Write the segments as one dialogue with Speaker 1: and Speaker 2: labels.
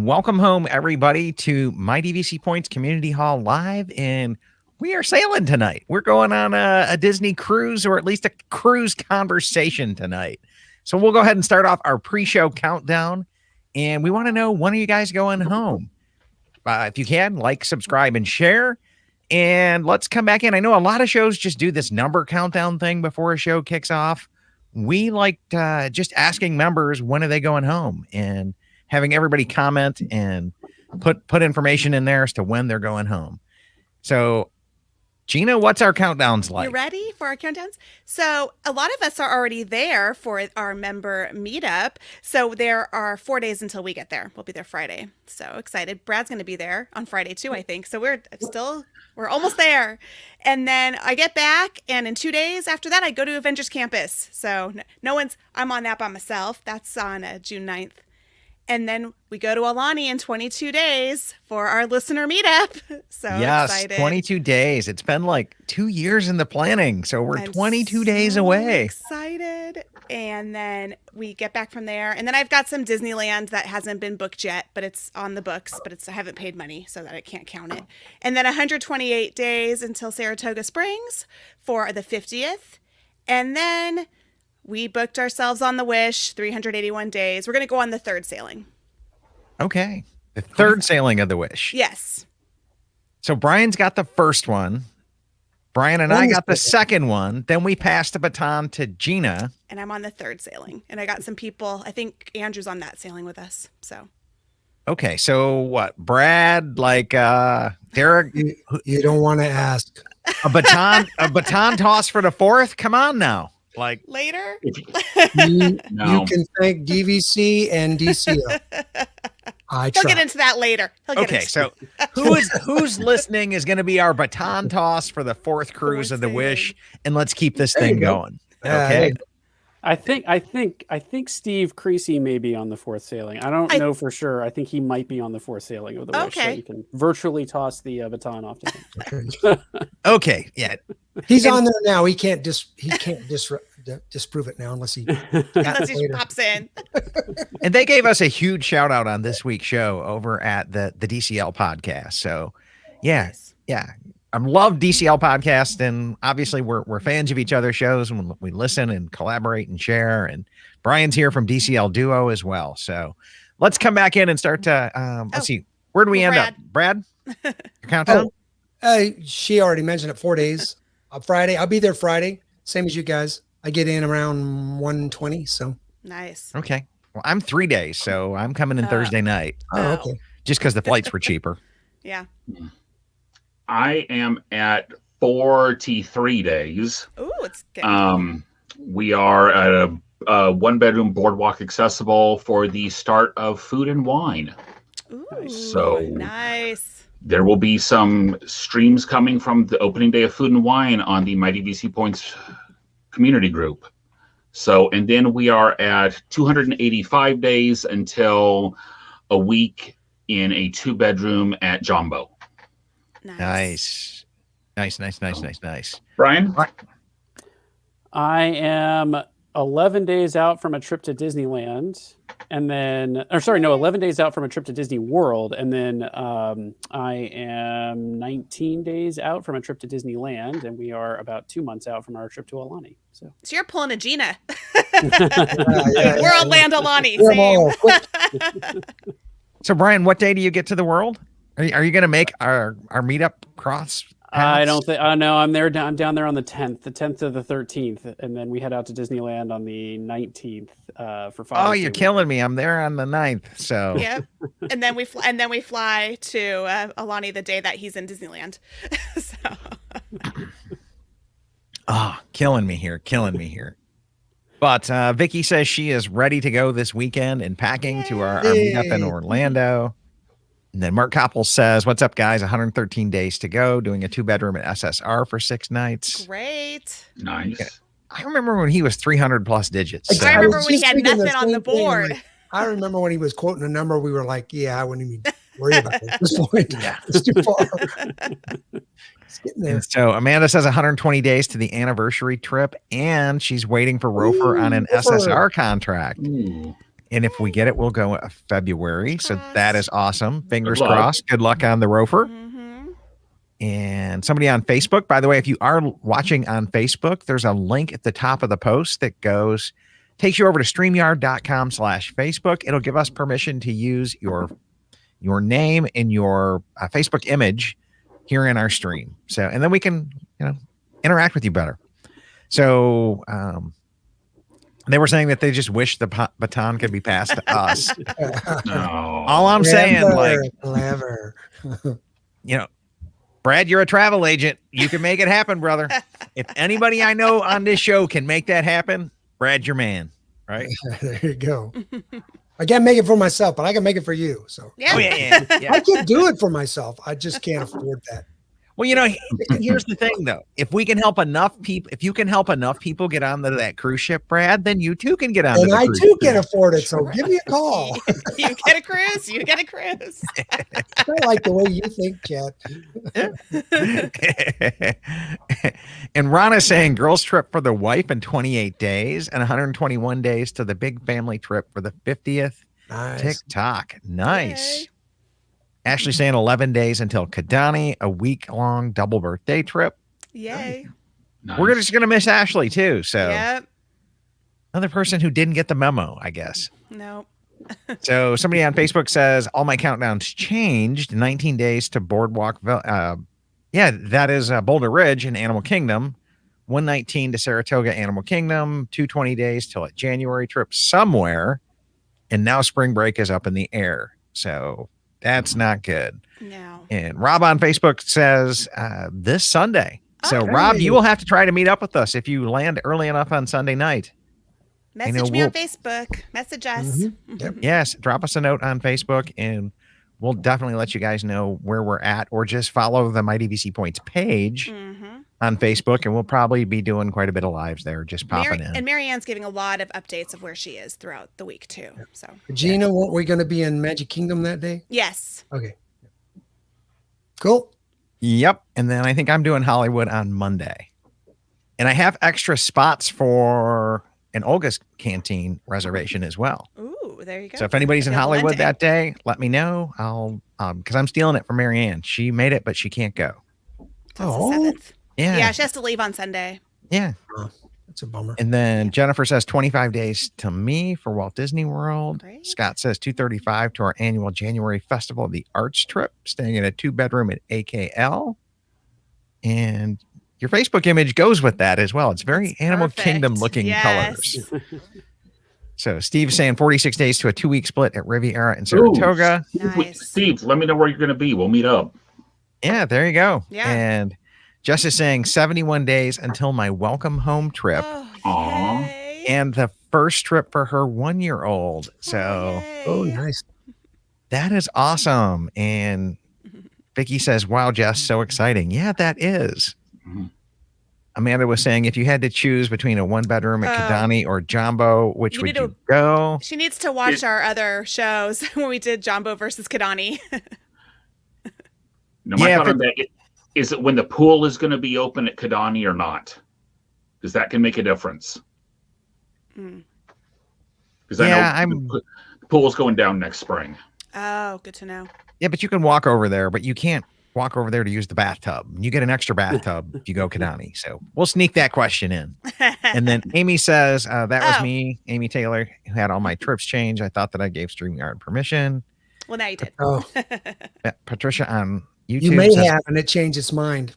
Speaker 1: Welcome home, everybody, to My DVC Points Community Hall Live, and we are sailing tonight. We're going on a Disney cruise, or at least a cruise conversation tonight. So we'll go ahead and start off our pre-show countdown, and we want to know, when are you guys going home? If you can, like, subscribe, and share, and let's come back in. I know a lot of shows just do this number countdown thing before a show kicks off. We liked just asking members, when are they going home, and having everybody comment and put information in there as to when they're going home. So, Gina, what's our countdowns like?
Speaker 2: You ready for our countdowns? So a lot of us are already there for our member meetup. So there are 4 days until we get there. We'll be there Friday. So excited. Brad's going to be there on Friday too, I think. So we're almost there. And then I get back, and in 2 days after that, I go to Avengers Campus. So I'm on that by myself. That's on June 9th. And then we go to Alani in 22 days for our listener meetup. So excited.
Speaker 1: 22 days. It's been like 2 years in the planning. So we're 22 days away.
Speaker 2: Excited. And then we get back from there. And then I've got some Disneyland that hasn't been booked yet, but it's on the books, but I haven't paid money so that I can't count it. And then 128 days until Saratoga Springs for the 50th. And then we booked ourselves on the Wish, 381 days. We're going to go on the third sailing.
Speaker 1: Okay. The third sailing of the Wish.
Speaker 2: Yes.
Speaker 1: So Brian's got the first one. Brian and I got the second one. Then we passed the baton to Gina.
Speaker 2: And I'm on the third sailing. And I got some people. I think Andrew's on that sailing with us. So.
Speaker 1: Okay. So what? Brad, Derek?
Speaker 3: You don't want to ask.
Speaker 1: A baton toss for the fourth? Come on now.
Speaker 2: Later?
Speaker 3: You can thank DVC and DCL.
Speaker 2: He'll get into that later.
Speaker 1: So who's listening is going to be our baton toss for the fourth cruise of the Wish, and let's keep this thing going. Okay.
Speaker 4: I think Steve Creasy may be on the fourth sailing. I don't know for sure. I think he might be on the fourth sailing of the Wish. So you can virtually toss the baton off to him.
Speaker 1: Okay. Yeah.
Speaker 3: He's on there now. He can't disprove it now unless he
Speaker 2: pops in.
Speaker 1: And they gave us a huge shout out on this week's show over at the DCL podcast. So yeah. I love DCL podcast, and obviously we're fans of each other's shows, and we listen and collaborate and share. And Brian's here from DCL Duo as well. So let's come back in and start to let's see, where do we end up? Brad, your countdown.
Speaker 3: She already mentioned it. 4 days. Friday. I'll be there Friday, same as you guys. I get in around 1:20. So
Speaker 2: nice.
Speaker 1: Okay. Well, I'm 3 days, so I'm coming in Thursday night.
Speaker 3: Oh, okay.
Speaker 1: Just because the flights were cheaper.
Speaker 2: Yeah.
Speaker 5: I am at 43 days.
Speaker 2: Ooh, it's good.
Speaker 5: We are at a one-bedroom boardwalk accessible for the start of Food and Wine.
Speaker 2: Ooh,
Speaker 5: so
Speaker 2: nice.
Speaker 5: There will be some streams coming from the opening day of Food and Wine on the Mighty VC Points community group. So, and then we are at 285 days until a week in a 2-bedroom at Jumbo.
Speaker 1: Nice.
Speaker 5: Brian?
Speaker 4: I am 11 days out from a trip to Disneyland, and then, 11 days out from a trip to Disney World, and then I am 19 days out from a trip to Disneyland, and we are about 2 months out from our trip to Alani. So
Speaker 2: you're pulling a Gina. Worldland Alani. Same.
Speaker 1: So Brian, what day do you get to the world? Are you going to make our meetup cross?
Speaker 4: I don't think. No, I'm there. I'm down there on the 10th to the 13th, and then we head out to Disneyland on the 19th for 5.
Speaker 1: Oh, you're killing me! I'm there on the 9th. So
Speaker 2: yep. And then we fly to Alani the day that he's in Disneyland.
Speaker 1: Killing me here. But Vicky says she is ready to go this weekend and packing to our meetup in Orlando. And then Mark Koppel says, "What's up, guys? 113 days to go, doing a 2-bedroom at SSR for 6 nights."
Speaker 2: Great.
Speaker 5: Nice.
Speaker 1: Yeah. I remember when he was 300 plus digits.
Speaker 2: So. I remember when he had nothing on the board.
Speaker 3: I remember when he was quoting a number, we were like, I wouldn't even worry about it at this point. Yeah, it's too far. It's getting there.
Speaker 1: And so Amanda says 120 days to the anniversary trip, and she's waiting for Rofer on an SSR contract. And if we get it, we'll go February. So that is awesome. Fingers
Speaker 5: luck.
Speaker 1: crossed. Good luck on the Rover.
Speaker 2: Mm-hmm.
Speaker 1: And somebody on Facebook, by the way, if you are watching on Facebook, there's a link at the top of the post that takes you over to StreamYard.com/Facebook. It'll give us permission to use your name and your Facebook image here in our stream. So, and then we can, interact with you better. So, they were saying that they just wish the baton could be passed to us.
Speaker 5: No.
Speaker 1: All I'm saying,
Speaker 3: clever.
Speaker 1: Brad, you're a travel agent. You can make it happen, brother. If anybody I know on this show can make that happen, Brad's your man, right?
Speaker 3: There you go. I can't make it for myself, but I can make it for you. So
Speaker 2: Yeah.
Speaker 1: Oh, yeah.
Speaker 3: I can do it for myself. I just can't afford that.
Speaker 1: Well, here's the thing, though. If you can help enough people get on that cruise ship, Brad, then you too can get on.
Speaker 3: And I too can afford it. So give me a call.
Speaker 2: You get a cruise. You get a cruise.
Speaker 3: I like the way you think, Chad.
Speaker 1: And Rana's saying girls trip for the wife in 28 days and 121 days to the big family trip for the 50th.
Speaker 3: Nice.
Speaker 1: TikTok. Nice.
Speaker 2: Yay.
Speaker 1: Ashley saying 11 days until Kidani, a week-long double birthday trip.
Speaker 2: Yay.
Speaker 5: Nice.
Speaker 1: We're just going to miss Ashley, too. So
Speaker 2: Yep.
Speaker 1: another person who didn't get the memo, I guess.
Speaker 2: No.
Speaker 1: So somebody on Facebook says, all my countdowns changed. 19 days to Boardwalk. That is Boulder Ridge in Animal Kingdom. 119 to Saratoga Animal Kingdom. 220 days till a January trip somewhere. And now spring break is up in the air. So that's not good.
Speaker 2: No.
Speaker 1: And Rob on Facebook says this Sunday. So
Speaker 2: Oh,
Speaker 1: Rob,
Speaker 3: hey.
Speaker 1: you will have to try to meet up with us if you land early enough on Sunday night.
Speaker 2: Message me on Facebook. Message us.
Speaker 3: Mm-hmm. Yep.
Speaker 1: Yes, drop us a note on Facebook and we'll definitely let you guys know where we're at, or just follow the My DVC Points page
Speaker 2: Mm-hmm.
Speaker 1: on Facebook, and we'll probably be doing quite a bit of lives there, just popping in.
Speaker 2: And Marianne's giving a lot of updates of where she is throughout the week too. So
Speaker 3: Gina, weren't we going to be in Magic Kingdom that day?
Speaker 2: yes.
Speaker 3: Okay. Cool.
Speaker 1: Yep. And then I think I'm doing Hollywood on Monday. And I have extra spots for an Olga's Canteen reservation as well.
Speaker 2: Ooh, there you go.
Speaker 1: So if anybody's in
Speaker 2: Double
Speaker 1: Hollywood
Speaker 2: ending.
Speaker 1: that day, let me know. I'll because I'm stealing it from Marianne. She made it, but she can't go.
Speaker 2: That's the
Speaker 3: Oh.
Speaker 2: 7th.
Speaker 1: Yeah.
Speaker 2: Yeah, she has to leave on Sunday.
Speaker 1: Yeah.
Speaker 3: That's a bummer.
Speaker 1: And then Jennifer says 25 days to me for Walt Disney World.
Speaker 2: Great.
Speaker 1: Scott says 235 to our annual January Festival of the Arts trip, staying in a 2-bedroom at AKL. And your Facebook image goes with that as well. It's very
Speaker 2: It's
Speaker 1: Animal
Speaker 2: perfect.
Speaker 1: Kingdom looking
Speaker 2: Yes.
Speaker 1: colors. So Steve's saying 46 days to a 2-week split at Riviera in Saratoga.
Speaker 2: Nice.
Speaker 5: Steve, let me know where you're going to be. We'll meet up.
Speaker 1: Yeah, there you go.
Speaker 2: Yeah.
Speaker 1: And Jess is saying 71 days until my welcome home trip
Speaker 2: Oh,
Speaker 5: Aw.
Speaker 2: yay.
Speaker 1: and the first trip for her 1-year-old. So
Speaker 2: yay.
Speaker 3: Oh, nice.
Speaker 1: that is awesome. And Vicky says, wow, Jess, so exciting. Yeah, that is.
Speaker 5: Mhm.
Speaker 1: Amanda was saying if you had to choose between a 1-bedroom at
Speaker 2: Oh.
Speaker 1: Kidani or Jumbo, which
Speaker 2: You
Speaker 1: would
Speaker 2: need to-
Speaker 1: you go?
Speaker 2: She needs to watch our other shows when we did Jumbo versus Kidani.
Speaker 5: No, my
Speaker 1: Yeah,
Speaker 5: thought on that is it when the pool is going to be open at Kidani or not? Because that can make a difference.
Speaker 2: Mm.
Speaker 5: Because I
Speaker 1: Yeah,
Speaker 5: know the pool's going down next spring.
Speaker 2: Oh, good to know.
Speaker 1: Yeah, but you can walk over there, but you can't walk over there to use the bathtub. You get an extra bathtub if you go Kidani. So we'll sneak that question in. And then Amy says, that was
Speaker 2: Oh.
Speaker 1: me, Amy Taylor, who had all my trips changed. I thought that I gave StreamYard permission.
Speaker 2: Well, now you did.
Speaker 3: Oh,
Speaker 1: Patricia on YouTube
Speaker 3: you may
Speaker 1: says
Speaker 3: have, and it changed its mind.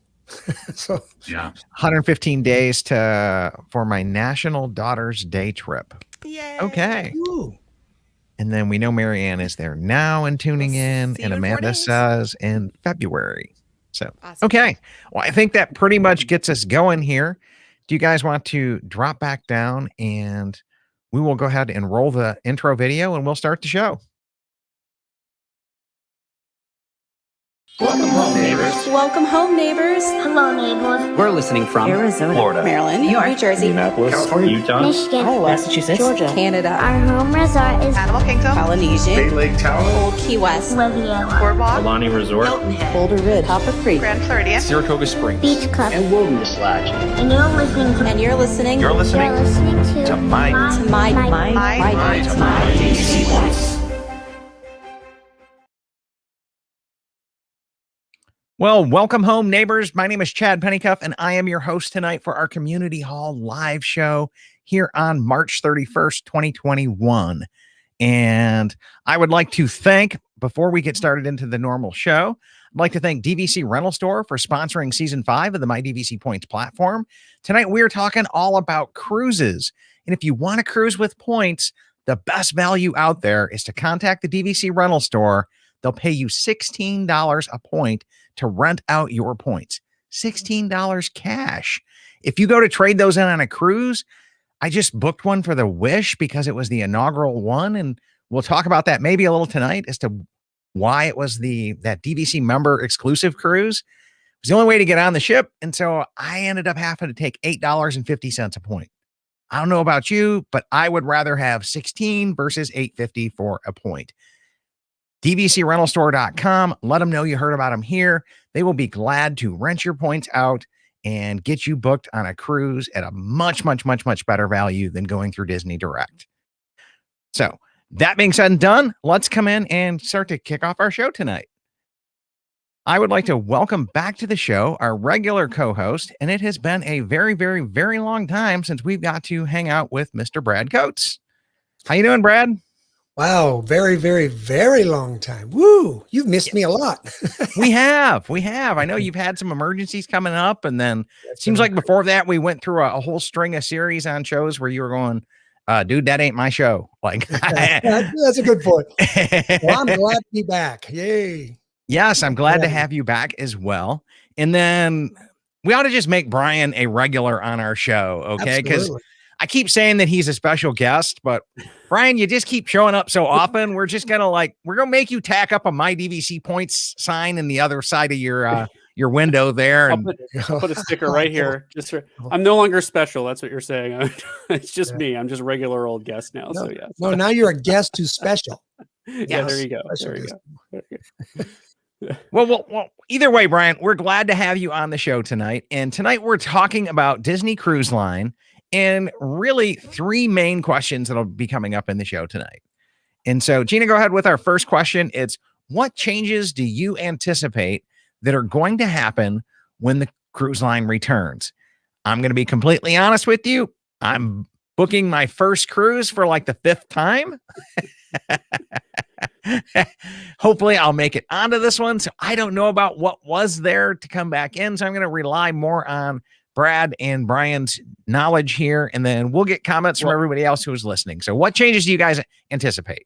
Speaker 3: So
Speaker 5: Yeah.
Speaker 1: 115 days for my National Daughters Day trip.
Speaker 2: Yay.
Speaker 1: Okay.
Speaker 3: ooh,
Speaker 1: And then we know Marianne is there now and tuning
Speaker 2: We'll
Speaker 1: in.
Speaker 2: see
Speaker 1: And
Speaker 2: you in 4
Speaker 1: Amanda
Speaker 2: days.
Speaker 1: says in February. So,
Speaker 2: Awesome.
Speaker 1: okay. Well, I think that pretty much gets us going here. Do you guys want to drop back down and we will go ahead and roll the intro video and we'll start the show.
Speaker 6: Welcome home, neighbors.
Speaker 7: Welcome home, neighbors.
Speaker 8: Hello, neighbors.
Speaker 6: We're listening from
Speaker 8: Arizona,
Speaker 6: Florida,
Speaker 7: Maryland, New York, New Jersey,
Speaker 6: Indianapolis,
Speaker 8: California,
Speaker 6: Utah,
Speaker 8: Michigan,
Speaker 7: Iowa,
Speaker 6: Massachusetts,
Speaker 7: Georgia, Canada,
Speaker 8: Our home resort is
Speaker 2: Animal Kingdom,
Speaker 7: Polynesia,
Speaker 9: Bay Lake Tower,
Speaker 7: Old Key West,
Speaker 8: Riviera,
Speaker 2: Boardwalk,
Speaker 6: Alani Resort,
Speaker 2: Hilton Head,
Speaker 7: Boulder Ridge, Copper Creek,
Speaker 2: Grand Floridian,
Speaker 1: Saratoga Springs.
Speaker 8: Beach Club,
Speaker 6: and Wilderness Lodge.
Speaker 8: and you're listening to
Speaker 7: and you're listening
Speaker 1: You're listening
Speaker 8: to
Speaker 1: my
Speaker 6: DVC Points.
Speaker 1: Well, welcome home, neighbors. My name is Chad Pennycuff, and I am your host tonight for our Community Hall live show here on March 31st, 2021. And I would like to thank, before we get started into the normal show, I'd like to thank DVC Rental Store for sponsoring Season 5 of the My DVC Points platform. Tonight, we're talking all about cruises. And if you want to cruise with points, the best value out there is to contact the DVC Rental Store. They'll pay you $16 a point to rent out your points. $16 cash. If you go to trade those in on a cruise, I just booked one for the Wish because it was the inaugural one. And we'll talk about that maybe a little tonight as to why it was that DVC member exclusive cruise. It was the only way to get on the ship. And so I ended up having to take $8.50 a point. I don't know about you, but I would rather have 16 versus $8.50 for a point. DVCRentalStore.com. Let them know you heard about them here. They will be glad to rent your points out and get you booked on a cruise at a much, much, much, much better value than going through Disney Direct. So that being said and done, let's come in and start to kick off our show tonight. I would like to welcome back to the show our regular co-host, and it has been a very, very, very long time since we've got to hang out with Mr. Brad Coates. How you doing, Brad?
Speaker 3: Wow, very, very, very long time. Woo, you've missed me a lot.
Speaker 1: We have. I know you've had some emergencies coming up, and then it seems like before that we went through a whole string of series on shows where you were going, dude, that ain't my show. Like,
Speaker 3: that's a good point. Well, I'm glad to be back. Yay.
Speaker 1: Yes, I'm glad to have you back as well. And then we ought to just make Brian a regular on our show, okay? Because I keep saying that he's a special guest, but Brian, you just keep showing up so often. We're just gonna we're gonna make you tack up a My DVC Points sign in the other side of your window there.
Speaker 4: I'll put a sticker right here. I'm no longer special. That's what you're saying. It's just me. I'm just regular old guest now.
Speaker 3: No,
Speaker 4: so yeah.
Speaker 3: No, now you're a guest who's special.
Speaker 4: Yeah, there you go.
Speaker 1: Well, either way, Brian, we're glad to have you on the show tonight. And tonight we're talking about Disney Cruise Line. And really three main questions that'll be coming up in the show tonight. And so, Gina, go ahead with our first question. It's, what changes do you anticipate that are going to happen when the cruise line returns? I'm going to be completely honest with you. I'm booking my first cruise for like the 5th time. Hopefully I'll make it onto this one. So I don't know about what was there to come back in. So I'm going to rely more on Brad and Brian's knowledge here, and then we'll get comments from everybody else who's listening. So what changes do you guys anticipate?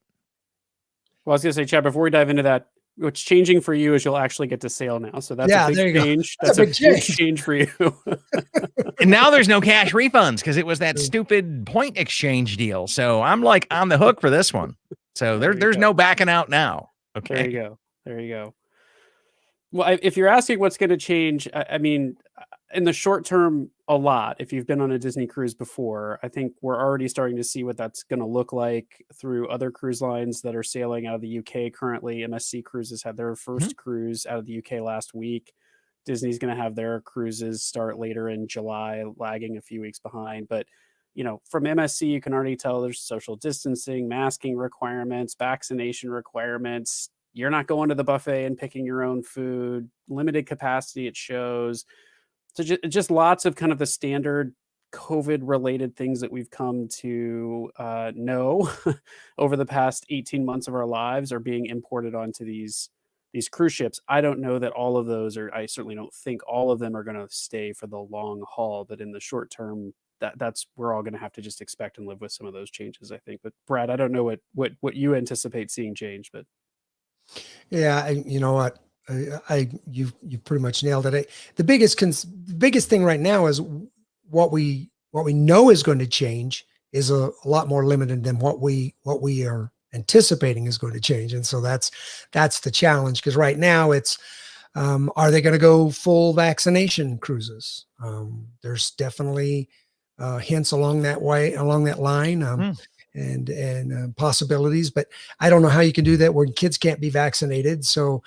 Speaker 4: Well, I was going to say, Chad, before we dive into that, what's changing for you is you'll actually get to sail now. So that's a big change. That's a huge change for you.
Speaker 1: And now there's no cash refunds because it was that stupid point exchange deal. So I'm like on the hook for this one. So there's no backing out now. Okay.
Speaker 4: There you go. Well, if you're asking what's going to change, I mean, in the short term, a lot. If you've been on a Disney cruise before, I think we're already starting to see what that's going to look like through other cruise lines that are sailing out of the UK currently. MSC Cruises had their first cruise out of the UK last week. Disney's going to have their cruises start later in July, lagging a few weeks behind. But, you know, from MSC, you can already tell there's social distancing, masking requirements, vaccination requirements. You're not going to the buffet and picking your own food, limited capacity at shows. So just lots of kind of the standard COVID related things that we've come to know over the past 18 months of our lives are being imported onto these cruise ships. I don't know that all of those I certainly don't think all of them are going to stay for the long haul, but in the short term, that's we're all going to have to just expect and live with some of those changes, I think. But Brad, I don't know what you anticipate seeing change, but
Speaker 3: yeah, you know what? You pretty much nailed it. The biggest thing right now is what we know is going to change is a lot more limited than what we are anticipating is going to change, and so that's the challenge. Because right now it's Are they going to go full vaccination cruises? There's definitely hints along that line, and possibilities, but I don't know how you can do that when kids can't be vaccinated. So,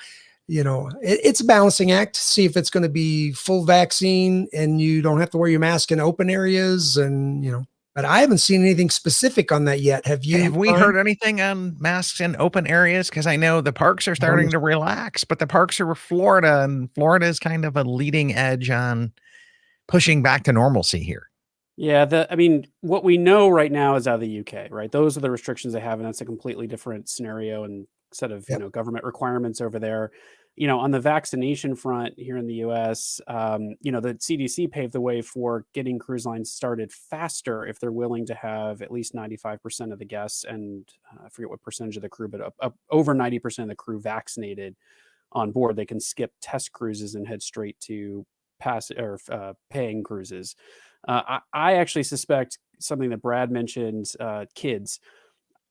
Speaker 3: it's a balancing act. See if it's going to be full vaccine and you don't have to wear your mask in open areas, and but I haven't seen anything specific on that yet. Have you?
Speaker 1: Have we heard anything on masks in open areas? Because I know the parks are starting to relax, but the parks are Florida, and Florida is kind of a leading edge on pushing back to normalcy here.
Speaker 4: Yeah, I mean, what we know right now is out of the UK, right? Those are the restrictions they have, and that's a completely different scenario and set of government requirements over there. On the vaccination front here in the US, the CDC paved the way for getting cruise lines started faster if they're willing to have at least 95% of the guests and I forget what percentage of the crew, but over 90% of the crew vaccinated on board. They can skip test cruises and head straight to paying cruises. I actually suspect something that Brad mentioned, kids.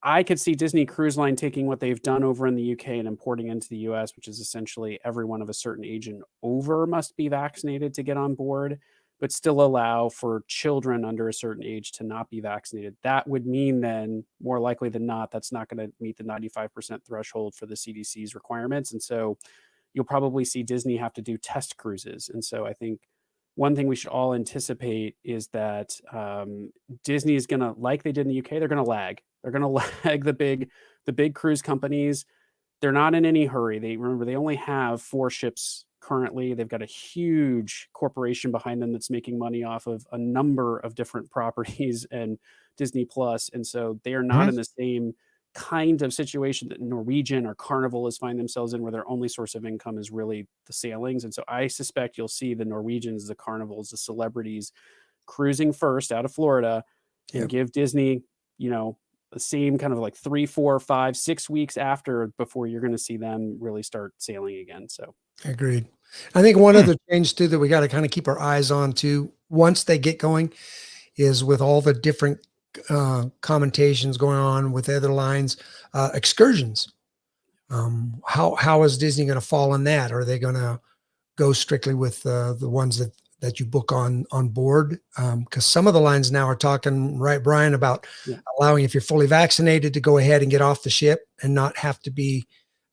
Speaker 4: I could see Disney Cruise Line taking what they've done over in the UK and importing into the US, which is essentially everyone of a certain age and over must be vaccinated to get on board, but still allow for children under a certain age to not be vaccinated. That would mean then, more likely than not, that's not going to meet the 95% threshold for the CDC's requirements. And so you'll probably see Disney have to do test cruises. And so I think one thing we should all anticipate is that Disney is going to, like they did in the UK, they're going to lag. They're going to lag the big cruise companies. They're not in any hurry. They only have 4 ships currently. They've got a huge corporation behind them that's making money off of a number of different properties and Disney Plus. And so they are not in the same kind of situation that Norwegian or Carnival is finding themselves in, where their only source of income is really the sailings. And so I suspect you'll see the Norwegians, the Carnivals, the celebrities cruising first out of Florida and give Disney, the same kind of like 3, 4, 5, 6 weeks after before you're going to see them really start sailing again. So
Speaker 3: agreed. I think one other change too that we got to kind of keep our eyes on too, once they get going, is with all the different commentations going on with other lines, excursions. How is Disney going to fall in that? Are they going to go strictly with the ones that you book on board? Because some of the lines now are talking, right, Brian, about allowing, if you're fully vaccinated, to go ahead and get off the ship and not have to be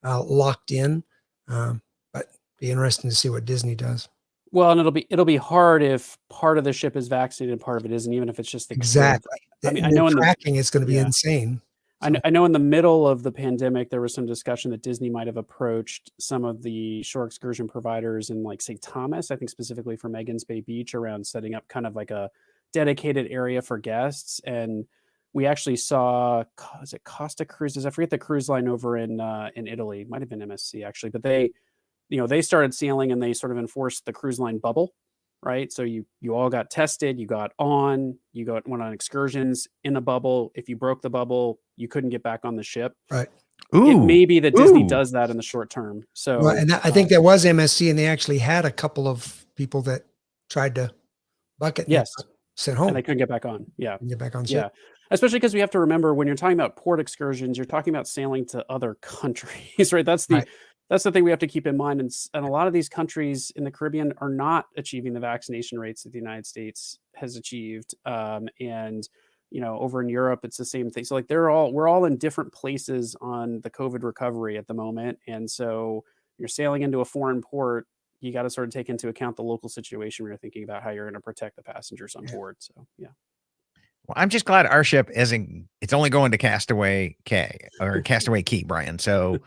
Speaker 3: locked in. But be interesting to see what Disney does.
Speaker 4: Well, and it'll be hard if part of the ship is vaccinated and part of it isn't, even if it's just the
Speaker 3: exactly.
Speaker 4: I mean, I know in the
Speaker 3: tracking it's going to be insane.
Speaker 4: So. I know in the middle of the pandemic, there was some discussion that Disney might have approached some of the shore excursion providers in, like, St. Thomas, I think specifically for Megan's Bay Beach, around setting up kind of like a dedicated area for guests. And we actually saw, is it Costa Cruises? I forget the cruise line over in Italy. It might have been MSC actually, but they started sailing and they sort of enforced the cruise line bubble, right? So you all got tested, went on excursions in a bubble. If you broke the bubble, you couldn't get back on the ship.
Speaker 3: Right.
Speaker 4: It may be that Disney does that in the short term. So,
Speaker 3: and I think that was MSC, and they actually had a couple of people that tried to bucket.
Speaker 4: Yes.
Speaker 3: Sent home.
Speaker 4: And they couldn't get back on. Yeah.
Speaker 3: Get back on ship.
Speaker 4: Yeah. Especially because we have to remember, when you're talking about port excursions, you're talking about sailing to other countries, right? That's the thing we have to keep in mind. And a lot of these countries in the Caribbean are not achieving the vaccination rates that the United States has achieved. And, over in Europe, it's the same thing. So, like, we're all in different places on the COVID recovery at the moment. And so you're sailing into a foreign port, you got to sort of take into account the local situation when you're thinking about how you're going to protect the passengers on board. So, yeah.
Speaker 1: Well, I'm just glad our ship it's only going to Castaway Key, Brian. So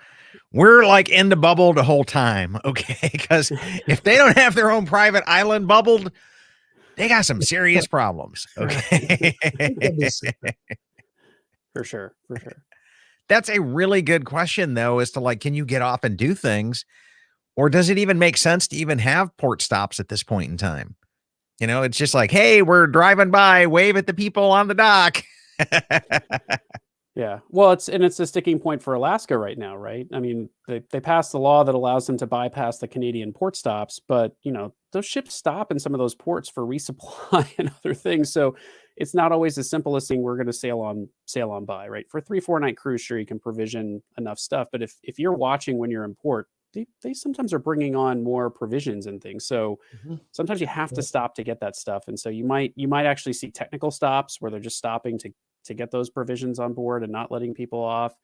Speaker 1: we're like in the bubble the whole time. Okay. Because if they don't have their own private island bubbled, they got some serious problems. Okay.
Speaker 4: For sure.
Speaker 1: That's a really good question, though, as to, like, can you get off and do things, or does it even make sense to even have port stops at this point in time? It's just like, hey, we're driving by, wave at the people on the dock.
Speaker 4: Yeah. Well, it's a sticking point for Alaska right now, right? I mean, they passed the law that allows them to bypass the Canadian port stops, but those ships stop in some of those ports for resupply and other things. So it's not always as simple as saying we're going to sail on by, right? For a 3-4 night cruise, sure, you can provision enough stuff, but if you're watching when you're in port, they sometimes are bringing on more provisions and things. So
Speaker 3: Mhm.
Speaker 4: sometimes you have to stop to get that stuff, and so you might actually see technical stops where they're just stopping to get those provisions on board and not letting people off.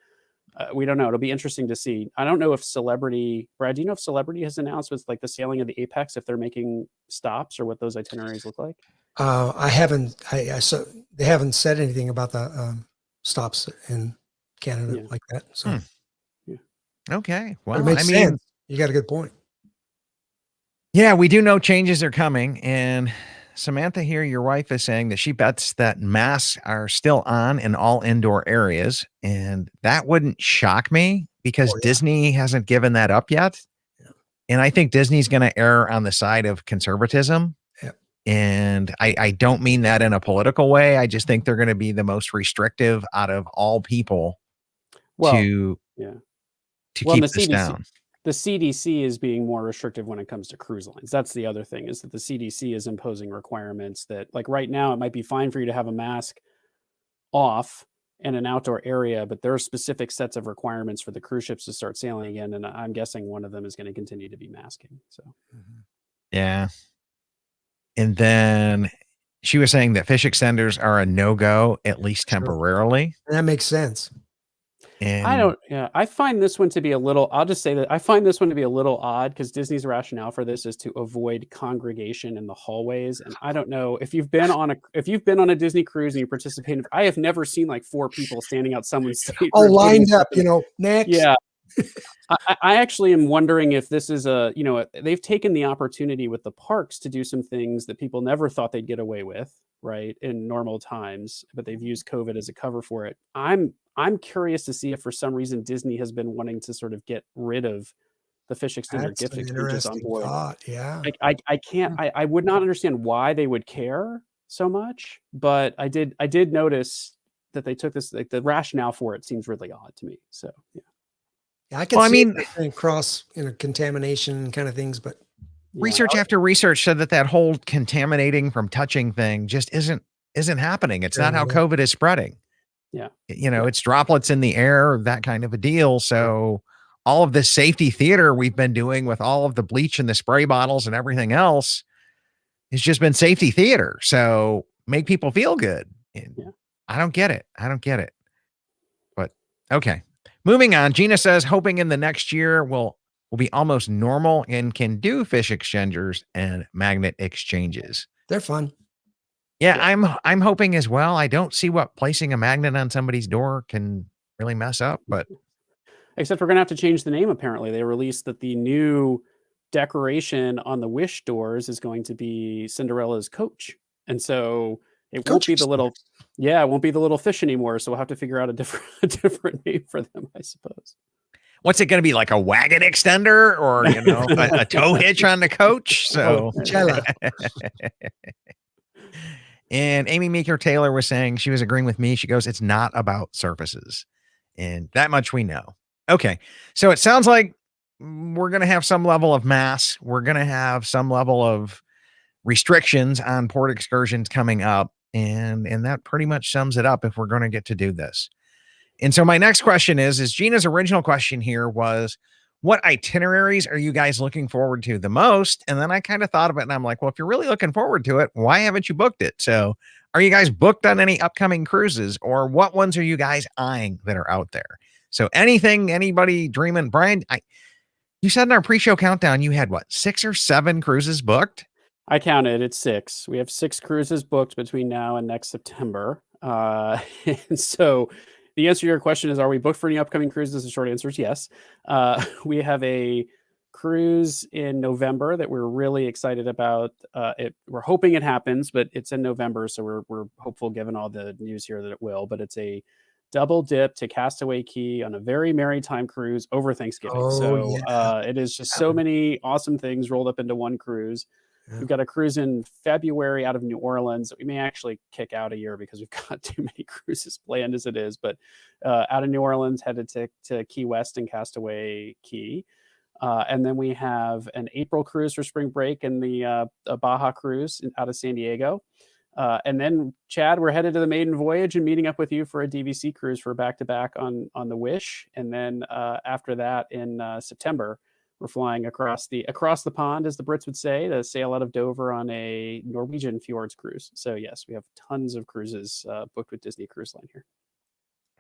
Speaker 4: We don't know. It'll be interesting to see. I don't know if Brad, do you know if Celebrity has announced with like the sailing of the Apex if they're making stops or what those itineraries look like?
Speaker 3: I haven't. So they haven't said anything about the stops in Canada
Speaker 4: Yeah.
Speaker 3: like that. So
Speaker 1: Okay.
Speaker 3: but it
Speaker 1: Well,
Speaker 3: makes
Speaker 1: I mean,
Speaker 3: sense. You got a good point.
Speaker 1: yeah, we do know changes are coming. And Samantha here, your wife, is saying that she bets that masks are still on in all indoor areas. And that wouldn't shock me because
Speaker 3: Oh, yeah.
Speaker 1: Disney hasn't given that up yet.
Speaker 3: Yeah.
Speaker 1: And I think Disney's going to err on the side of conservatism.
Speaker 3: Yeah.
Speaker 1: And I don't mean that in a political way. I just think they're going to be the most restrictive out of all people
Speaker 4: Well,
Speaker 1: to
Speaker 4: yeah.
Speaker 1: keep
Speaker 4: And
Speaker 1: this down.
Speaker 4: the CDC is being more restrictive when it comes to cruise lines. That's the other thing, is that the CDC is imposing requirements that, like right now, it might be fine for you to have a mask off in an outdoor area, but there are specific sets of requirements for the cruise ships to start sailing again. And I'm guessing one of them is going to continue to be masking. So,
Speaker 1: Yeah. And then she was saying that fish extenders are a no-go, at least
Speaker 3: Sure.
Speaker 1: temporarily.
Speaker 3: And that makes sense.
Speaker 1: And
Speaker 4: I find this one to be a little, I'll just say that I find this one to be a little odd because Disney's rationale for this is to avoid congregation in the hallways. And I don't know if you've been on a Disney cruise and you participate. I have never seen like 4 people standing out someone's stateroom.
Speaker 3: All lined up, next.
Speaker 4: Yeah. I actually am wondering if this is they've taken the opportunity with the parks to do some things that people never thought they'd get away with, right, in normal times, but they've used COVID as a cover for it. I'm curious to see if for some reason Disney has been wanting to sort of get rid of the fish extender
Speaker 3: That's
Speaker 4: gift
Speaker 3: an
Speaker 4: exchanges on
Speaker 3: interesting
Speaker 4: board.
Speaker 3: thought. Yeah.
Speaker 4: I would not understand why they would care so much, but I did notice that they took this, like the rationale for it seems really odd to me. So yeah.
Speaker 3: Yeah, I can
Speaker 1: Well, I
Speaker 3: see
Speaker 1: mean-
Speaker 3: it cross, contamination kind of things, but
Speaker 4: Yeah.
Speaker 1: research after research said that whole contaminating from touching thing just isn't happening. It's not how
Speaker 3: Yeah.
Speaker 1: COVID is spreading.
Speaker 4: Yeah.
Speaker 1: It's droplets in the air, that kind of a deal. So all of this safety theater we've been doing with all of the bleach and the spray bottles and everything else has just been safety theater. So make people feel good. And
Speaker 4: Yeah.
Speaker 1: I don't get it. But okay. Moving on. Gina says, hoping in the next year will be almost normal and can do fish exchangers and magnet exchanges.
Speaker 3: they're fun.
Speaker 1: Yeah, I'm hoping as well. I don't see what placing a magnet on somebody's door can really mess up, but
Speaker 4: Except we're going to have to change the name. Apparently they released that the new decoration on the Wish doors is going to be Cinderella's coach. And so it won't be the little, it won't be the little fish anymore. So we'll have to figure out a different name for them, I suppose.
Speaker 1: what's it going to be, like a wagon extender or, a tow hitch on the coach? So
Speaker 3: Cella.
Speaker 1: And Amy Meeker Taylor was saying, she was agreeing with me. She goes, it's not about surfaces. And that much we know. Okay. So it sounds like we're going to have some level of mass. We're going to have some level of restrictions on port excursions coming up. And that pretty much sums it up if we're going to get to do this. And so my next question is Gina's original question here was, what itineraries are you guys looking forward to the most? And then I kind of thought of it and I'm like, well, if you're really looking forward to it, why haven't you booked it? So are you guys booked on any upcoming cruises, or what ones are you guys eyeing that are out there? So anybody dreaming? Brian, you said in our pre-show countdown, you had 6 or 7 cruises booked?
Speaker 4: I counted. It's 6. We have 6 cruises booked between now and next September. And so the answer to your question is, are we booked for any upcoming cruises? The short answer is yes. We have a cruise in November that we're really excited about. We're hoping it happens, but it's in November. So we're hopeful, given all the news here, that it will. But it's a double dip to Castaway Cay on a very maritime cruise over Thanksgiving. It is just so many awesome things rolled up into one cruise. Yeah. We've got a cruise in February out of New Orleans that we may actually kick out a year because we've got too many cruises planned as it is. But out of New Orleans, headed to Key West and Castaway Cay. And then we have an April cruise for spring break and the Baja cruise out of San Diego. And then, Chad, we're headed to the maiden voyage and meeting up with you for a DVC cruise for back-to-back on the Wish. And then after that, in September, We're flying across the pond, as the Brits would say, to sail out of Dover on a Norwegian fjords cruise. So yes, we have tons of cruises booked with Disney Cruise Line here.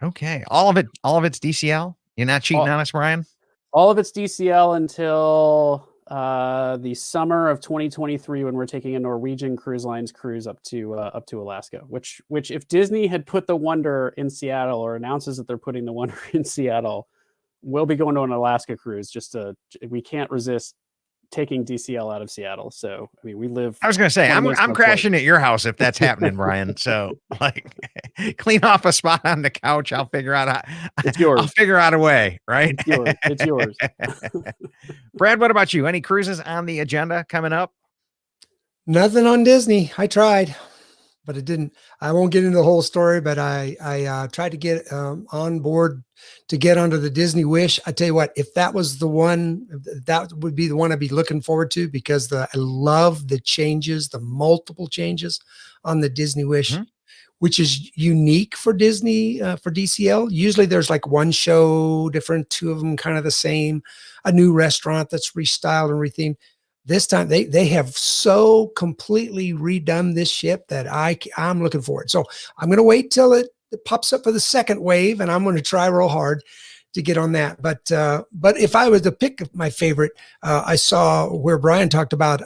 Speaker 1: Okay. All of it's DCL? You're not cheating on us, Brian?
Speaker 4: All of it's DCL until the summer of 2023, when we're taking a Norwegian Cruise Lines cruise up to Alaska. Which if Disney had put the Wonder in Seattle, or announces that they're putting the Wonder in Seattle, we'll be going to an Alaska cruise. We can't resist taking DCL out of Seattle. So I mean, we live.
Speaker 1: I was going to say, I'm crashing at your house if that's happening, Brian. So like, clean off a spot on the couch. I'll figure out
Speaker 4: it's yours.
Speaker 1: I'll figure out a way, right?
Speaker 4: It's yours.
Speaker 1: Brad, what about you? Any cruises on the agenda coming up?
Speaker 3: Nothing on Disney. I tried, but it didn't. I won't get into the whole story, but I tried to get on board to get onto the Disney Wish. I tell you what, if that was the one, that would be the one I'd be looking forward to, because I love the changes, the multiple changes on the Disney Wish, which is unique for Disney, for DCL. Usually there's like one show different, two of them kind of the same, a new restaurant that's restyled and rethemed. This time they have so completely redone this ship that I'm looking forward. So I'm going to wait till it pops up for the second wave, and I'm going to try real hard to get on that. But if I was to pick my favorite, I saw where Brian talked about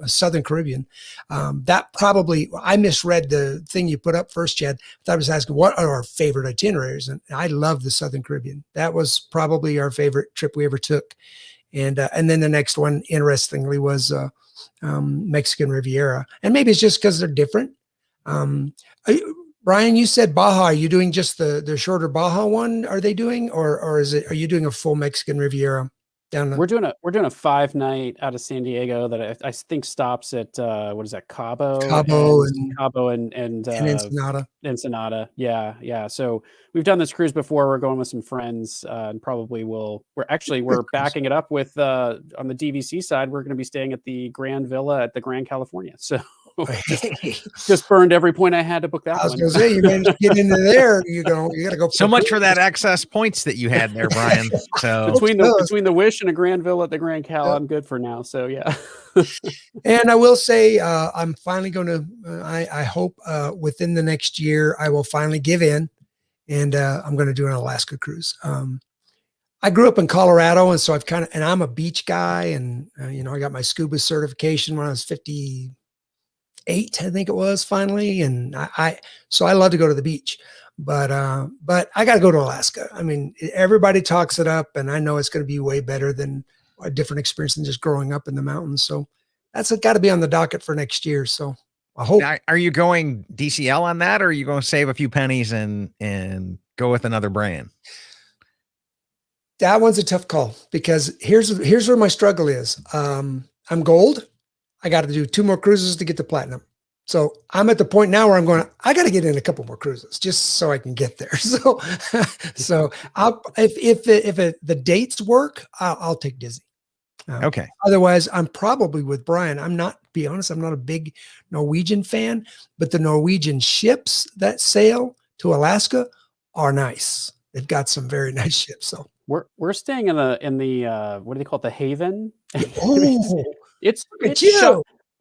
Speaker 3: Southern Caribbean. That probably, I misread the thing you put up first, Chad. I thought I was asking what are our favorite itineraries, and I love the Southern Caribbean. That was probably our favorite trip we ever took. And then the next one, interestingly, was Mexican Riviera. And maybe it's just because they're different. Brian, you said Baja. Are you doing just the shorter Baja one? Are they doing, or are you doing a full Mexican Riviera down?
Speaker 4: We're doing a 5-night out of San Diego that I think stops at what is that, Cabo and Ensenada. Yeah. So we've done this cruise before. We're going with some friends, and probably we're backing it up with on the DVC side. We're going to be staying at the Grand Villa at the Grand California. So just burned every point I had to book that one.
Speaker 3: I was going to say, you managed to get into there. You got to go.
Speaker 1: So much for that excess points that you had there, Brian. So
Speaker 4: between the Wish and a Grand Villa at the Grand Cal, I'm good for now. So yeah.
Speaker 3: And I will say, I'm finally going to. I hope within the next year I will finally give in, and I'm going to do an Alaska cruise. I grew up in Colorado, and so I'm a beach guy, and I got my scuba certification when I was 58, I think it was, finally, and so I love to go to the beach, but I got to go to Alaska. I mean, everybody talks it up, and I know it's going to be way better than a different experience than just growing up in the mountains. So that's got to be on the docket for next year. So I hope.
Speaker 1: Now, are you going DCL on that, or are you going to save a few pennies and go with another brand?
Speaker 3: That one's a tough call, because here's where my struggle is. I'm gold. I got to do 2 more cruises to get to platinum. So I'm at the point now where I'm going, I got to get in a couple more cruises just so I can get there. So if the dates work, I'll take Disney.
Speaker 1: Okay.
Speaker 3: Otherwise, I'm probably with Brian. I'm not a big Norwegian fan, but the Norwegian ships that sail to Alaska are nice. They've got some very nice ships. So
Speaker 4: we're staying in the what do they call it? The Haven.
Speaker 3: Oh,
Speaker 4: it's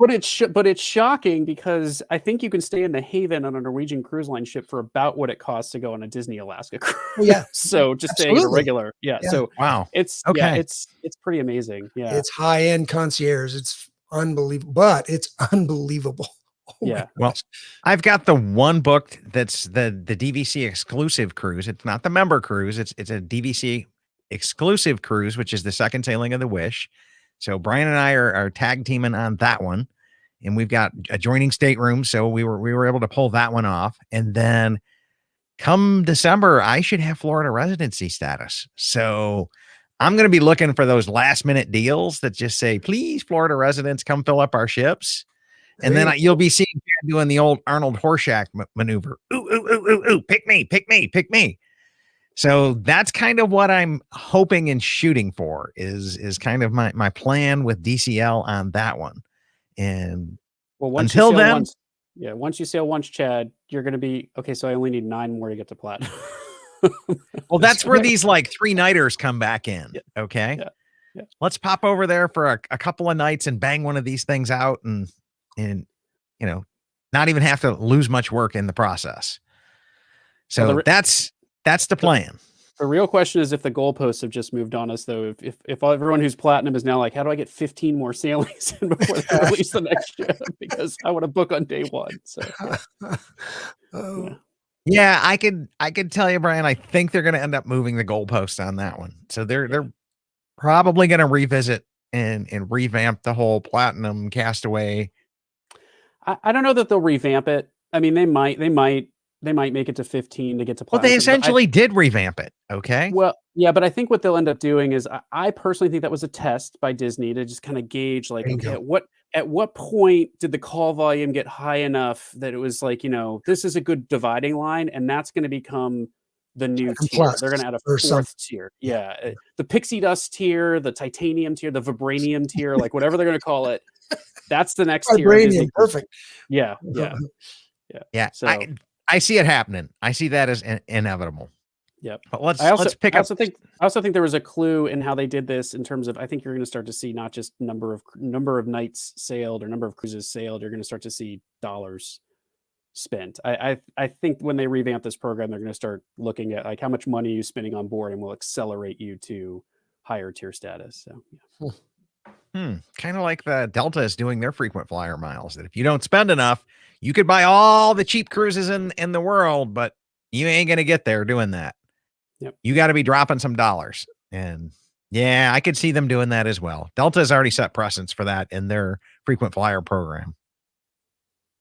Speaker 4: but it's shocking, because I think you can stay in the Haven on a Norwegian Cruise Line ship for about what it costs to go on a Disney Alaska cruise.
Speaker 3: Oh, yeah.
Speaker 4: So just staying in a regular. Yeah. So
Speaker 1: wow.
Speaker 4: It's
Speaker 1: okay.
Speaker 4: Yeah, it's pretty amazing. Yeah.
Speaker 3: It's high-end concierge. It's unbelievable, but it's unbelievable. Oh
Speaker 4: yeah.
Speaker 1: Well, I've got the one booked that's the DVC exclusive cruise. It's not the member cruise. It's a DVC exclusive cruise, which is the second sailing of the Wish. So Brian and I are tag teaming on that one, and we've got adjoining staterooms. So we were able to pull that one off. And then come December, I should have Florida residency status. So I'm going to be looking for those last minute deals that just say, please, Florida residents, come fill up our ships. And then you'll be seeing Chad doing the old Arnold Horseshack maneuver. Ooh, ooh, ooh, ooh, ooh, pick me, pick me, pick me. So that's kind of what I'm hoping and shooting for is kind of my plan with DCL on that one. And once
Speaker 4: you sail once, Chad, you're going to be, okay, so I only need 9 more to get to platinum.
Speaker 1: Well, that's where these like 3-nighters come back in.
Speaker 4: Yeah.
Speaker 1: Okay.
Speaker 4: Yeah.
Speaker 1: let's pop over there for a couple of nights and bang one of these things out and not even have to lose much work in the process. So
Speaker 4: Well,
Speaker 1: that's the plan.
Speaker 4: The real question is if the goalposts have just moved on us, though. If everyone who's platinum is now like, how do I get 15 more sailings in before they release the next ship? Because I want to book on day one. So
Speaker 1: yeah, I could tell you, Brian. I think they're going to end up moving the goalpost on that one. So they're probably going to revisit and revamp the whole platinum Castaway.
Speaker 4: I don't know that they'll revamp it. I mean, they might make it to 15 to get to
Speaker 1: Well,
Speaker 4: platinum.
Speaker 1: they essentially did revamp it. Okay.
Speaker 4: Well, yeah, but I think what they'll end up doing is I personally think that was a test by Disney to just kind of gauge, like, okay, at what point did the call volume get high enough that it was like, this is a good dividing line, and that's going to become the new tier. They're going to add a fourth tier. Yeah. The pixie dust tier, the titanium tier, the vibranium tier, like whatever they're going to call it. That's the next tier.
Speaker 3: Vibranium, perfect.
Speaker 4: Yeah.
Speaker 1: So I see it happening. I see that as inevitable.
Speaker 4: Yep.
Speaker 1: But let's pick up.
Speaker 4: I also think there was a clue in how they did this in terms of, I think you're going to start to see not just number of nights sailed or number of cruises sailed. You're going to start to see dollars spent. I think when they revamp this program, they're going to start looking at like how much money you're spending on board and will accelerate you to higher tier status. So
Speaker 1: kind of like the Delta is doing their frequent flyer miles, that if you don't spend enough, you could buy all the cheap cruises in the world, but you ain't going to get there doing that.
Speaker 4: Yep.
Speaker 1: You got to be dropping some dollars. And yeah, I could see them doing that as well. Delta has already set precedents for that in their frequent flyer program.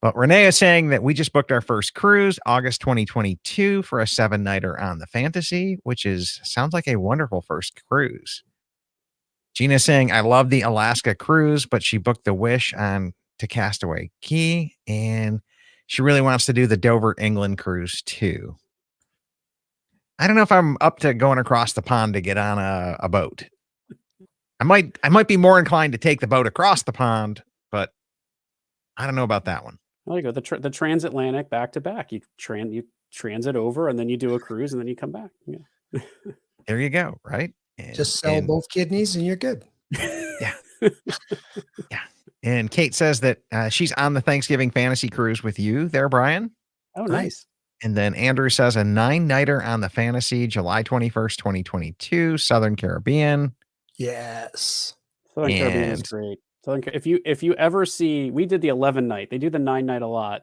Speaker 1: But Renee is saying that we just booked our first cruise, August 2022, for a 7-nighter on the Fantasy, which sounds like a wonderful first cruise. Gina's saying, I love the Alaska cruise, but she booked the Wish on to Castaway Key, and she really wants to do the Dover, England cruise too. I don't know if I'm up to going across the pond to get on a boat. I might be more inclined to take the boat across the pond, but I don't know about that one.
Speaker 4: There you go. The transatlantic back to back. You transit over, and then you do a cruise, and then you come back. Yeah.
Speaker 1: There you go. Right.
Speaker 3: Just sell both kidneys, and you're good.
Speaker 1: Yeah. Yeah. And Kate says that she's on the Thanksgiving Fantasy cruise with you there, Brian.
Speaker 4: Oh, nice.
Speaker 1: And then Andrew says a 9-nighter on the Fantasy, July 21st, 2022, Southern Caribbean.
Speaker 3: Yes.
Speaker 4: Southern Caribbean is great. If you ever see, we did the 11-night. They do the 9-night a lot.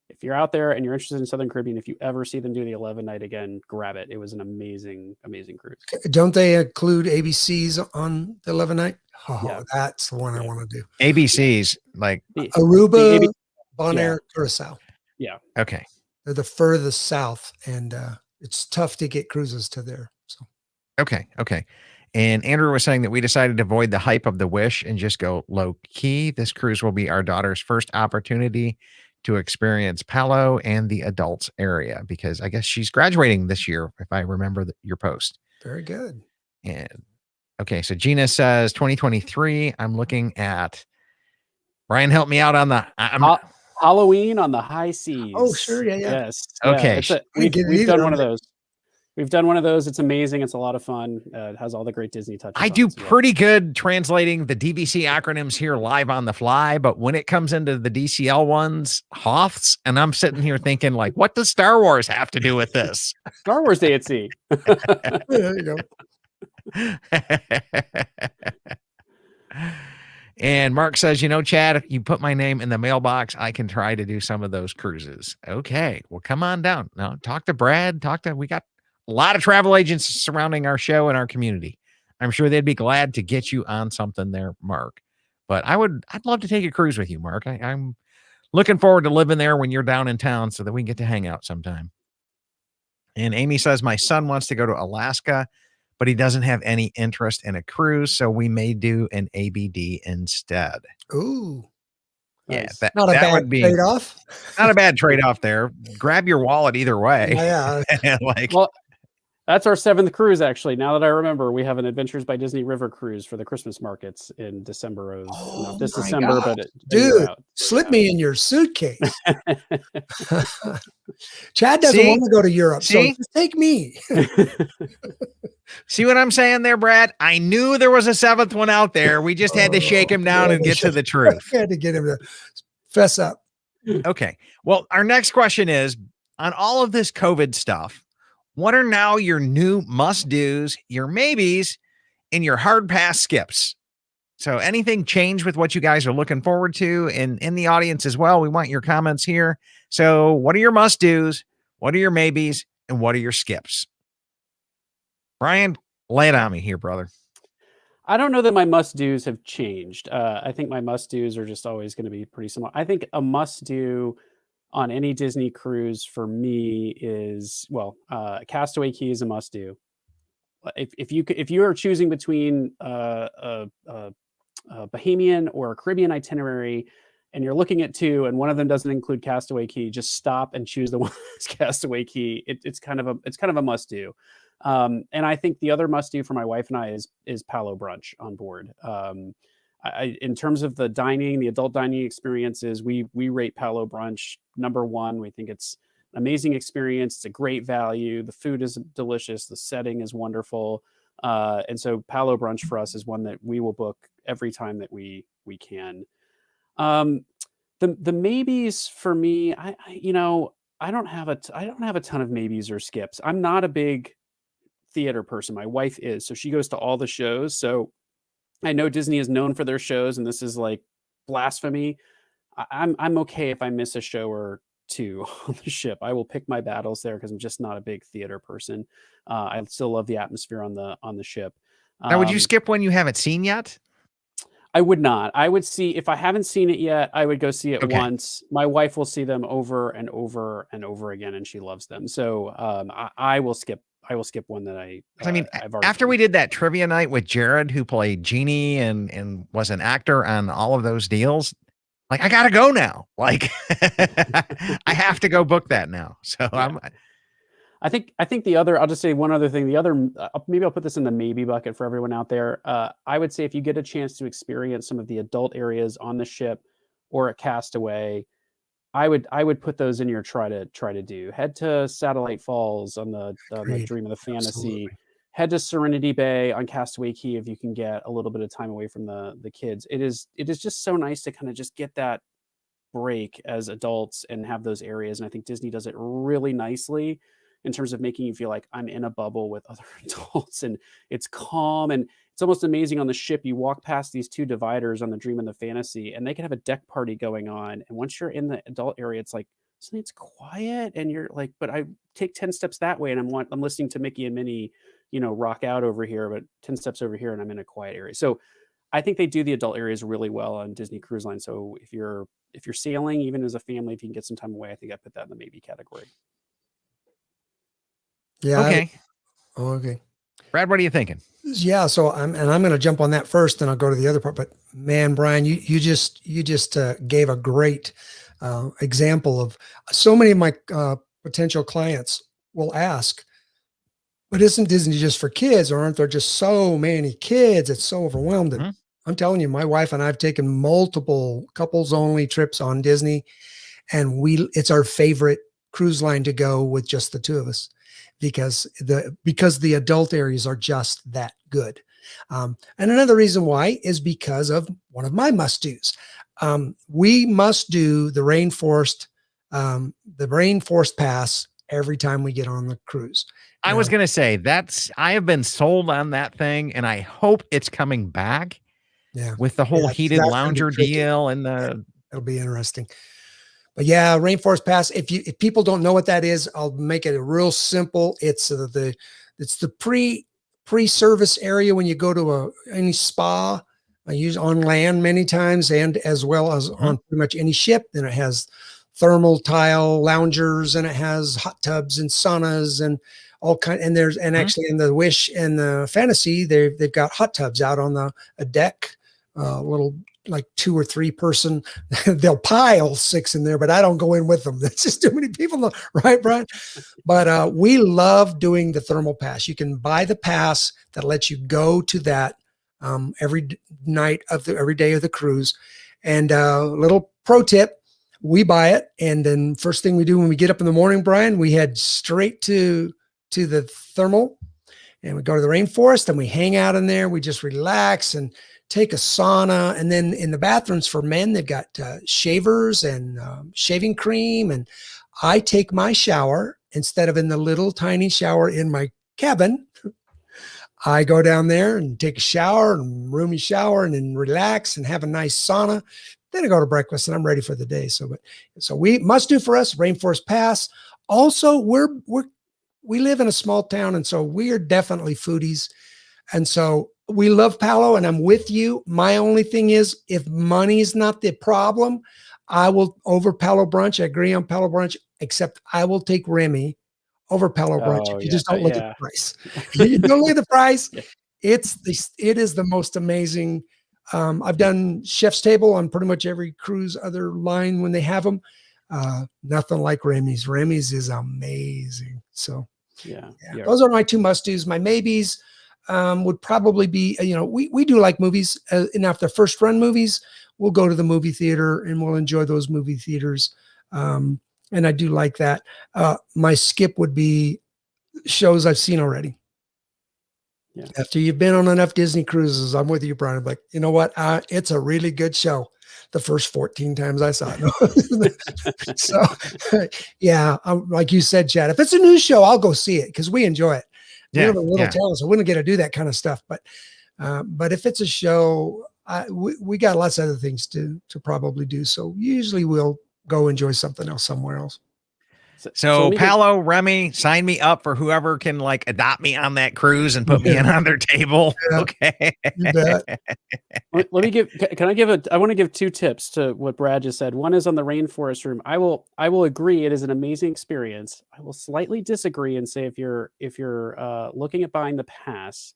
Speaker 4: If you're out there and you're interested in Southern Caribbean, if you ever see them do the 11-night again, grab it. It was an amazing, amazing cruise.
Speaker 3: Don't they include ABCs on the 11-night? Oh,
Speaker 4: yeah.
Speaker 3: That's the one I want to do.
Speaker 1: ABCs, like
Speaker 3: Aruba, Bonaire, Curacao.
Speaker 4: Yeah.
Speaker 1: Okay.
Speaker 3: They're the furthest south, and it's tough to get cruises to there. So.
Speaker 1: Okay. And Andrew was saying that we decided to avoid the hype of the Wish and just go low key. This cruise will be our daughter's first opportunity to experience Palo and the adults area, because I guess she's graduating this year, if I remember your post.
Speaker 3: Very good.
Speaker 1: And okay, so Gina says 2023. I'm looking at Brian. Help me out on the
Speaker 4: Halloween on the high seas.
Speaker 3: Oh, sure, yeah.
Speaker 1: Yes. Okay.
Speaker 4: We've done one of those. We've done one of those. It's amazing. It's a lot of fun. It has all the great Disney touches.
Speaker 1: I do pretty good translating the DVC acronyms here live on the fly, but when it comes into the DCL ones, Hoths, and I'm sitting here thinking, like, what does Star Wars have to do with this?
Speaker 4: Star Wars Day at Sea.
Speaker 3: There you go.
Speaker 1: And Mark says, Chad, if you put my name in the mailbox, I can try to do some of those cruises. Okay, well, come on down. Now, talk to Brad. We got a lot of travel agents surrounding our show and our community. I'm sure they'd be glad to get you on something there, Mark. But I'd love to take a cruise with you, Mark. I'm looking forward to living there when you're down in town so that we can get to hang out sometime. And Amy says, my son wants to go to Alaska, but he doesn't have any interest in a cruise, so we may do an ABD instead.
Speaker 3: Ooh.
Speaker 1: Yeah,
Speaker 3: nice. Not a bad trade-off.
Speaker 1: Not a bad trade-off there. Grab your wallet either way.
Speaker 3: Yeah.
Speaker 1: Like,
Speaker 4: well, That's our 7th cruise, actually. Now that I remember, we have an Adventures by Disney River cruise for the Christmas markets in December of not this
Speaker 3: my
Speaker 4: December,
Speaker 3: God.
Speaker 4: but a year
Speaker 3: Dude,
Speaker 4: out.
Speaker 3: slip me in your suitcase. Chad doesn't
Speaker 1: See?
Speaker 3: want to go to Europe, so
Speaker 1: See?
Speaker 3: just take me.
Speaker 1: See what I'm saying there, Brad? I knew there was a 7th one out there. We just had to shake him down and get to the truth.
Speaker 3: I had to get him to fess up.
Speaker 1: Okay. Well, our next question is, on all of this COVID stuff, what are now your new must-dos, your maybes, and your hard pass skips? So anything change with what you guys are looking forward to? And in the audience as well, we want your comments here. So what are your must-dos? What are your maybes? And what are your skips? Brian, lay it on me here, brother.
Speaker 4: I don't know that my must-dos have changed. I think my must-dos are just always going to be pretty similar. I think a must-do on any Disney cruise for me is, Castaway Key is a must-do. If you are choosing between a Bahamian or a Caribbean itinerary, and you're looking at 2, and one of them doesn't include Castaway Key, just stop and choose the one that's Castaway Key. It's kind of a must-do. And I think the other must-do for my wife and I is Palo brunch on board. In terms of the dining, the adult dining experiences, we rate Palo brunch number 1. We think it's an amazing experience. It's a great value. The food is delicious. The setting is wonderful. And so Palo brunch for us is one that we will book every time that we can. The maybes for me, I don't have a ton of maybes or skips. I'm not a big theater person. My wife is, so she goes to all the shows. So I know Disney is known for their shows, and this is like blasphemy. I'm okay if I miss a show or 2 on the ship. I will pick my battles there because I'm just not a big theater person. I still love the atmosphere on the ship.
Speaker 1: Now, would you skip one you haven't seen yet?
Speaker 4: I would not. I would see, if I haven't seen it yet, I would go see it once. My wife will see them over and over and over again, and she loves them. So I will skip one that I've already
Speaker 1: after
Speaker 4: seen.
Speaker 1: we did that trivia night with Jared, who played Genie and was an actor on all of those deals, like, I gotta go now. Like, I have to go book that now. So yeah.
Speaker 4: I think the other, I'll just say one other thing. The other, maybe I'll put this in the maybe bucket for everyone out there. I would say if you get a chance to experience some of the adult areas on the ship or at Castaway, I would put those in your try to do. Head to Satellite Falls on the Dream of the Fantasy.
Speaker 3: Absolutely.
Speaker 4: Head to Serenity Bay on Castaway Key if you can get a little bit of time away from the kids. It is just so nice to kind of just get that break as adults and have those areas. And I think Disney does it really nicely in terms of making you feel like I'm in a bubble with other adults, and it's calm. And it's almost amazing on the ship. You walk past these 2 dividers on the Dream and the Fantasy, and they can have a deck party going on. And once you're in the adult area, it's like, suddenly it's quiet, and you're like, but I take 10 steps that way, and I'm listening to Mickey and Minnie, rock out over here, but 10 steps over here, and I'm in a quiet area. So I think they do the adult areas really well on Disney Cruise Line. So if you're sailing, even as a family, if you can get some time away, I think I put that in the maybe category.
Speaker 3: Yeah.
Speaker 1: Okay.
Speaker 3: Okay.
Speaker 1: Brad, what are you thinking?
Speaker 3: Yeah. So I'm going to jump on that first, and I'll go to the other part. But man, Brian, you just gave a great example of so many of my potential clients will ask, but isn't Disney just for kids, or aren't there just so many kids? It's so overwhelmed.
Speaker 1: Mm-hmm.
Speaker 3: I'm telling you, my wife and I have taken multiple couples only trips on Disney, and it's our favorite cruise line to go with just the 2 of us, because the adult areas are just that good. And another reason why is because of one of my must-dos. We must do the Rainforest Pass every time we get on the cruise.
Speaker 1: I was going to say I have been sold on that thing, and I hope it's coming back.
Speaker 3: Yeah.
Speaker 1: With the whole heated lounger deal and
Speaker 3: it'll be interesting. But yeah, Rainforest Pass. If people don't know what that is, I'll make it real simple. It's the pre-service area when you go to any spa. I use on land many times, and as well as on pretty much any ship. Then it has thermal tile loungers, and it has hot tubs and saunas and all kind. And actually in the Wish and the Fantasy, they've got hot tubs out on a deck, little like 2 or 3 person, they'll pile 6 in there, but I don't go in with them. That's just too many people, right, Brian? But we love doing the thermal pass. You can buy the pass that lets you go to that every day of the cruise. And little pro tip, we buy it, and then first thing we do when we get up in the morning, Brian, we head straight to the thermal, and we go to the rainforest, and we hang out in there. We just relax and take a sauna. And then in the bathrooms for men, they've got shavers and shaving cream. And I take my shower instead of in the little tiny shower in my cabin. I go down there and take a shower and roomy shower and then relax and have a nice sauna. Then I go to breakfast and I'm ready for the day. So we must do for us Rainforest Pass. Also, we live in a small town, and so we are definitely foodies. And so we love Palo, and I'm with you. My only thing is, if money is not the problem, I will over Palo Brunch. I agree on Palo Brunch, except I will take Remy over Palo Brunch if you just don't look at the price. You don't look at the price.
Speaker 4: Yeah.
Speaker 3: It is the most amazing. I've done chef's table on pretty much every cruise other line when they have them. Nothing like Remy's. Remy's is amazing. So
Speaker 4: Yeah.
Speaker 3: Those are my 2 must-dos. My maybes would probably be, we do like movies. And after first run movies, we'll go to the movie theater and we'll enjoy those movie theaters. And I do like that. My skip would be shows I've seen already. Yeah. After you've been on enough Disney cruises, I'm with you, Brian. I'm like, you know what? It's a really good show. The first 14 times I saw it. So, yeah, like you said, Chad, if it's a new show, I'll go see it because we enjoy it. We have a little talent, so we don't get to do that kind of stuff. But if it's a show, we got lots of other things to probably do. So usually we'll go enjoy something else somewhere else.
Speaker 1: So Palo, Remy, sign me up for whoever can like adopt me on that cruise and put me in on their table. Yeah, okay.
Speaker 3: You bet.
Speaker 4: Let me I want to give 2 tips to what Brad just said. One is on the Rainforest Room. I will agree it is an amazing experience. I will slightly disagree and say if you're looking at buying the pass,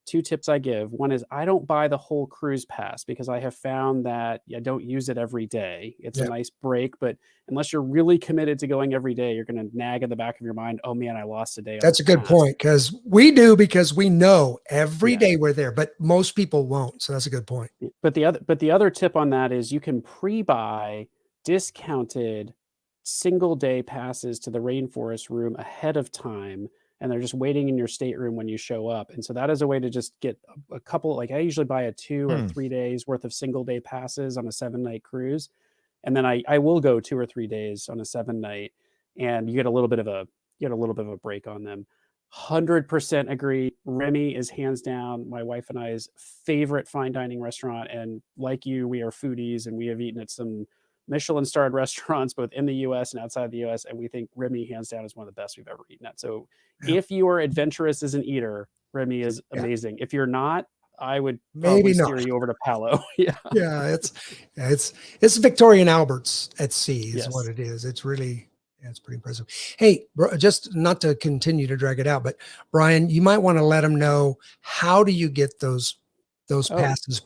Speaker 4: 2 tips I give. One is I don't buy the whole cruise pass because I have found that I don't use it every day. It's a nice break, but unless you're really committed to going every day, you're going to nag in the back of your mind, oh man, I lost a day.
Speaker 3: That's a good point, because we know every day we're there, but most people won't. So that's a good point.
Speaker 4: But the other tip on that is you can pre-buy discounted single day passes to the Rainforest Room ahead of time, and they're just waiting in your stateroom when you show up. And so that is a way to just get a couple, like I usually buy a 2 or 3 days worth of single day passes on a 7-night cruise. And then I will go 2 or 3 days on a 7-night, and you get a little bit of a break on them. 100% agree. Remy is hands down my wife and I's favorite fine dining restaurant. And like you, we are foodies, and we have eaten at some Michelin-starred restaurants, both in the U.S. and outside the U.S. And we think Remy, hands down, is one of the best we've ever eaten at. So if you are adventurous as an eater, Remy is amazing. If you're not, I would probably steer you over to Palo.
Speaker 3: It's Victoria & Albert's at sea is what it is. It's really, it's pretty impressive. Hey, just not to continue to drag it out, but Brian, you might want to let them know, how do you get those passes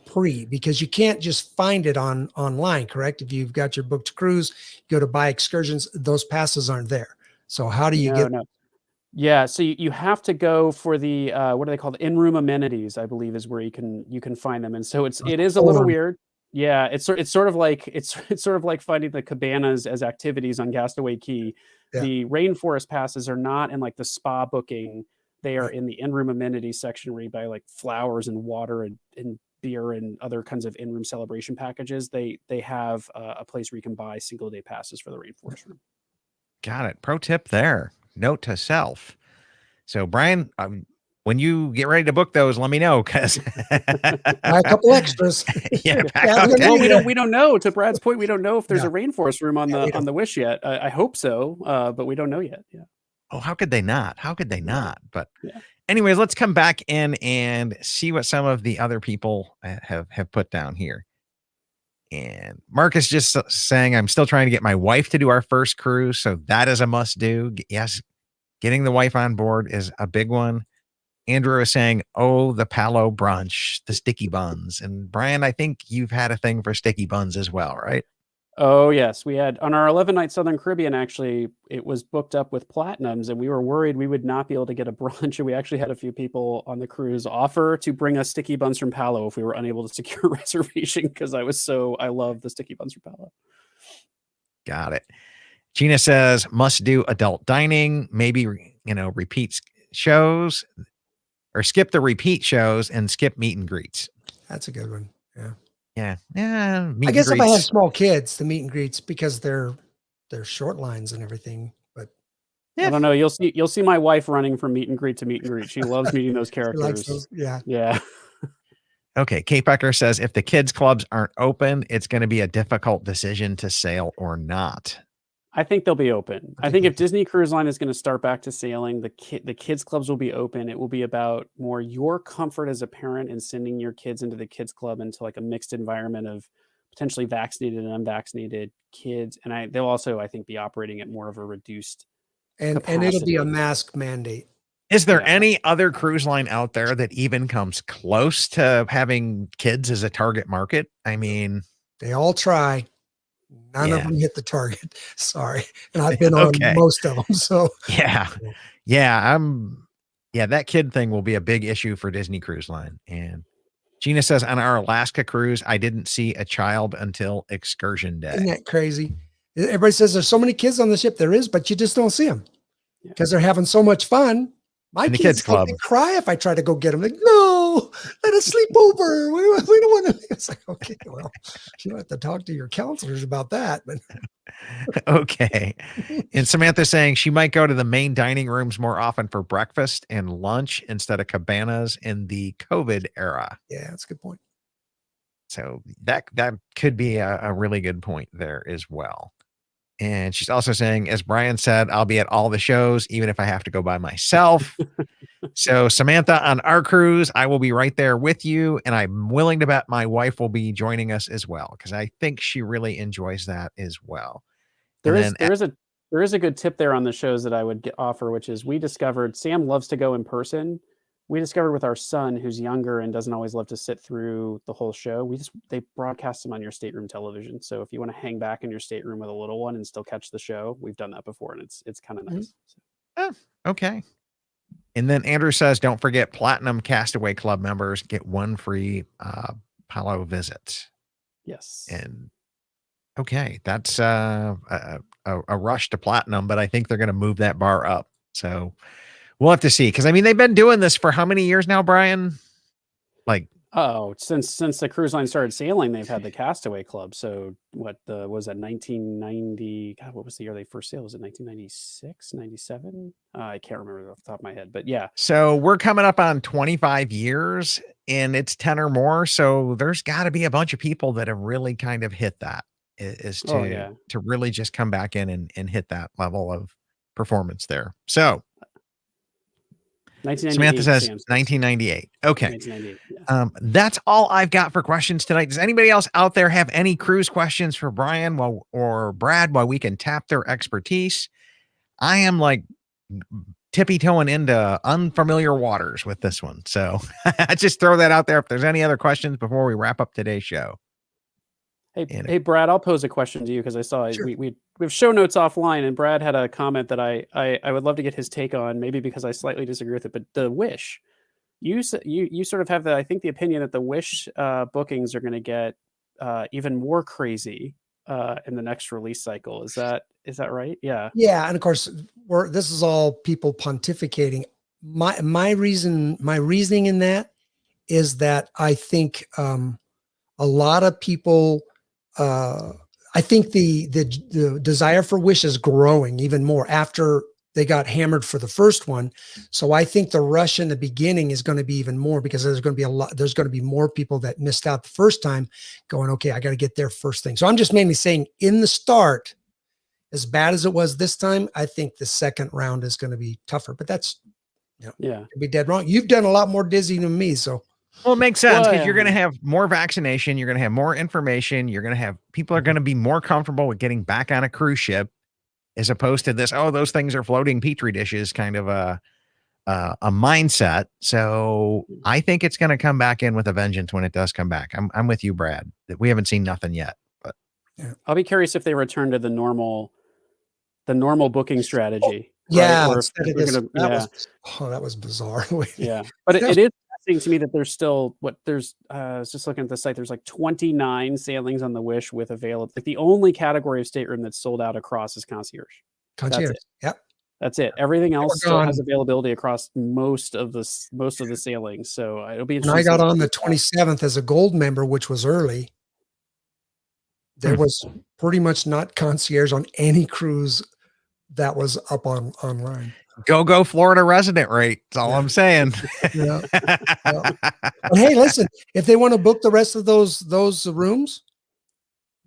Speaker 3: because you can't just find it online, correct? If you've got your booked cruise, you go to buy excursions, those passes aren't there. So how do you get?
Speaker 4: Yeah, so you have to go for the what are they called? In-room amenities, I believe, is where you can find them. And so it is a little weird. Yeah, it's sort of like finding the cabanas as activities on Castaway Cay. Yeah. The Rainforest passes are not in like the spa booking. They are in the in-room amenities section where you buy like flowers and water and beer and other kinds of in-room celebration packages. They have a place where you can buy single day passes for the Rainforest Room.
Speaker 1: Got it. Pro tip there. Note to self. So Brian, when you get ready to book those, let me know, because
Speaker 3: buy a couple extras.
Speaker 4: Well, we don't know. To Brad's point, we don't know if there's a Rainforest Room on the Wish yet. I hope so, but we don't know yet. Yeah.
Speaker 1: Oh, how could they not? But anyways, let's come back in and see what some of the other people have put down here. And Marcus just saying, I'm still trying to get my wife to do our first cruise. So that is a must do. Yes. Getting the wife on board is a big one. Andrew is saying, "Oh, the Palo brunch, the sticky buns." And Brian, I think you've had a thing for sticky buns as well, right?
Speaker 4: Oh yes, we had on our 11-night Southern Caribbean. Actually, it was booked up with platinums, and we were worried we would not be able to get a brunch. And we actually had a few people on the cruise offer to bring us sticky buns from Palo if we were unable to secure a reservation because I love the sticky buns from Palo.
Speaker 1: Got it. Gina says, "Must do adult dining, maybe repeat shows or skip the repeat shows and skip meet and greets."
Speaker 3: That's a good one. Yeah.
Speaker 1: Yeah. Meet
Speaker 3: I
Speaker 1: and
Speaker 3: guess if I have
Speaker 1: greets.
Speaker 3: small kids, the meet and greets, because they're short lines and everything. But
Speaker 4: I don't know. You'll see my wife running from meet and greet to meet and greet. She loves meeting those
Speaker 3: she likes
Speaker 4: characters.
Speaker 3: those. Yeah.
Speaker 4: Yeah.
Speaker 1: Okay. Kate Becker says, "If the kids clubs aren't open, it's going to be a difficult decision to sail or not."
Speaker 4: I think they'll be open. I think if Disney Cruise Line is going to start back to sailing, the kids clubs will be open. It will be about more your comfort as a parent and sending your kids into the kids club into like a mixed environment of potentially vaccinated and unvaccinated kids. And they'll also, I think, be operating at more of a reduced
Speaker 3: And
Speaker 4: capacity.
Speaker 3: it'll be a mask mandate.
Speaker 1: Is there any other cruise line out there that even comes close to having kids as a target market? I mean,
Speaker 3: They all try. None of
Speaker 1: Yeah.
Speaker 3: them hit the target. Sorry. And I've been on most of them. So
Speaker 1: yeah, that kid thing will be a big issue for Disney Cruise Line. And Gina says, "On our Alaska cruise, I didn't see a child until excursion
Speaker 3: isn't
Speaker 1: day."
Speaker 3: that crazy? Everybody says there's so many kids on the ship. There is, but you just don't see them because they're having so much fun. My
Speaker 1: In the
Speaker 3: kids
Speaker 1: kids club.
Speaker 3: They cry if I try to go get them. Like, no, let us sleep over. We don't want to. It's like, okay, well, you don't have to talk to your counselors about that. But
Speaker 1: Okay. And Samantha saying she might go to the main dining rooms more often for breakfast and lunch instead of cabanas in the COVID era.
Speaker 3: yeah, that's a good point.
Speaker 1: So that could be a really good point there as well. And she's also saying, as Brian said, I'll be at all the shows, even if I have to go by myself. So Samantha, on our cruise, I will be right there with you. And I'm willing to bet my wife will be joining us as well, because I think she really enjoys that as well.
Speaker 4: There is a good tip there on the shows that I would offer, which is we discovered Sam loves to go in person. We discovered with our son, who's younger and doesn't always love to sit through the whole show, they broadcast them on your stateroom television. So if you want to hang back in your stateroom with a little one and still catch the show, we've done that before, and it's kind of nice.
Speaker 1: Oh, okay. And then Andrew says, "Don't forget Platinum Castaway Club members get one free Palo visit."
Speaker 4: Yes.
Speaker 1: And okay, that's a rush to Platinum, but I think they're going to move that bar up. So we'll have to see, because I mean they've been doing this for how many years now, Brian? Like,
Speaker 4: since the cruise line started sailing, they've had the Castaway Club. So what was that, 1990? God, what was the year they first sailed? Was it 1996, 97? I can't remember off the top of my head, but yeah.
Speaker 1: So we're coming up on 25 years and it's 10 or more. So there's got to be a bunch of people that have really kind of hit that to really just come back in and hit that level of performance there. So Samantha says 1998. Okay.
Speaker 4: 1998, yes.
Speaker 1: That's all I've got for questions tonight. Does anybody else out there have any cruise questions for Brian or Brad while we can tap their expertise? I am like tippy-toeing into unfamiliar waters with this one. So I just throw that out there. If there's any other questions before we wrap up today's show.
Speaker 4: Hey, Brad, I'll pose a question to you because I saw we have show notes offline, and Brad had a comment that I would love to get his take on, maybe because I slightly disagree with it. But the Wish, you sort of have the opinion that the Wish bookings are going to get even more crazy in the next release cycle. Is that right? Yeah.
Speaker 3: Yeah, and of course, this is all people pontificating. My reasoning in that is that I think a lot of people. I think the desire for Wish is growing even more after they got hammered for the first one. So I think the rush in the beginning is going to be even more, because there's going to be more people that missed out the first time going, okay, I got to get there first thing. So I'm just mainly saying, in the start, as bad as it was this time, I think the second round is going to be tougher, but that's, could be dead wrong. You've done a lot more Disney than me. So.
Speaker 1: Well, it makes sense, because you're going to have more vaccination. You're going to have more information. You're going to have people are going to be more comfortable with getting back on a cruise ship, as opposed to this, those things are floating Petri dishes kind of a mindset. So I think it's going to come back in with a vengeance when it does come back. I'm with you, Brad. That we haven't seen nothing yet, but
Speaker 4: I'll be curious if they return to the normal booking strategy.
Speaker 3: Yeah,
Speaker 4: Right? Or
Speaker 3: instead
Speaker 4: if
Speaker 3: of
Speaker 4: we're
Speaker 3: this,
Speaker 4: gonna,
Speaker 3: that was bizarre. the way they-
Speaker 4: yeah. But
Speaker 3: That
Speaker 4: it is fascinating to me that there's still I was just looking at the site. There's like 29 sailings on the Wish with available. Like the only category of stateroom that's sold out across is concierge.
Speaker 3: concierge.
Speaker 4: it.
Speaker 3: Yep.
Speaker 4: That's it. Everything else still
Speaker 3: gone.
Speaker 4: has availability across most of the sailings. So it'll be
Speaker 3: And
Speaker 4: interesting.
Speaker 3: I
Speaker 4: to
Speaker 3: got
Speaker 4: see
Speaker 3: on the
Speaker 4: what-
Speaker 3: 27th as a gold member, which was early. There was pretty much not concierge on any cruise that was up online.
Speaker 1: go Florida resident rate. That's all I'm saying.
Speaker 3: Yeah. And hey, listen, if they want to book the rest of those rooms,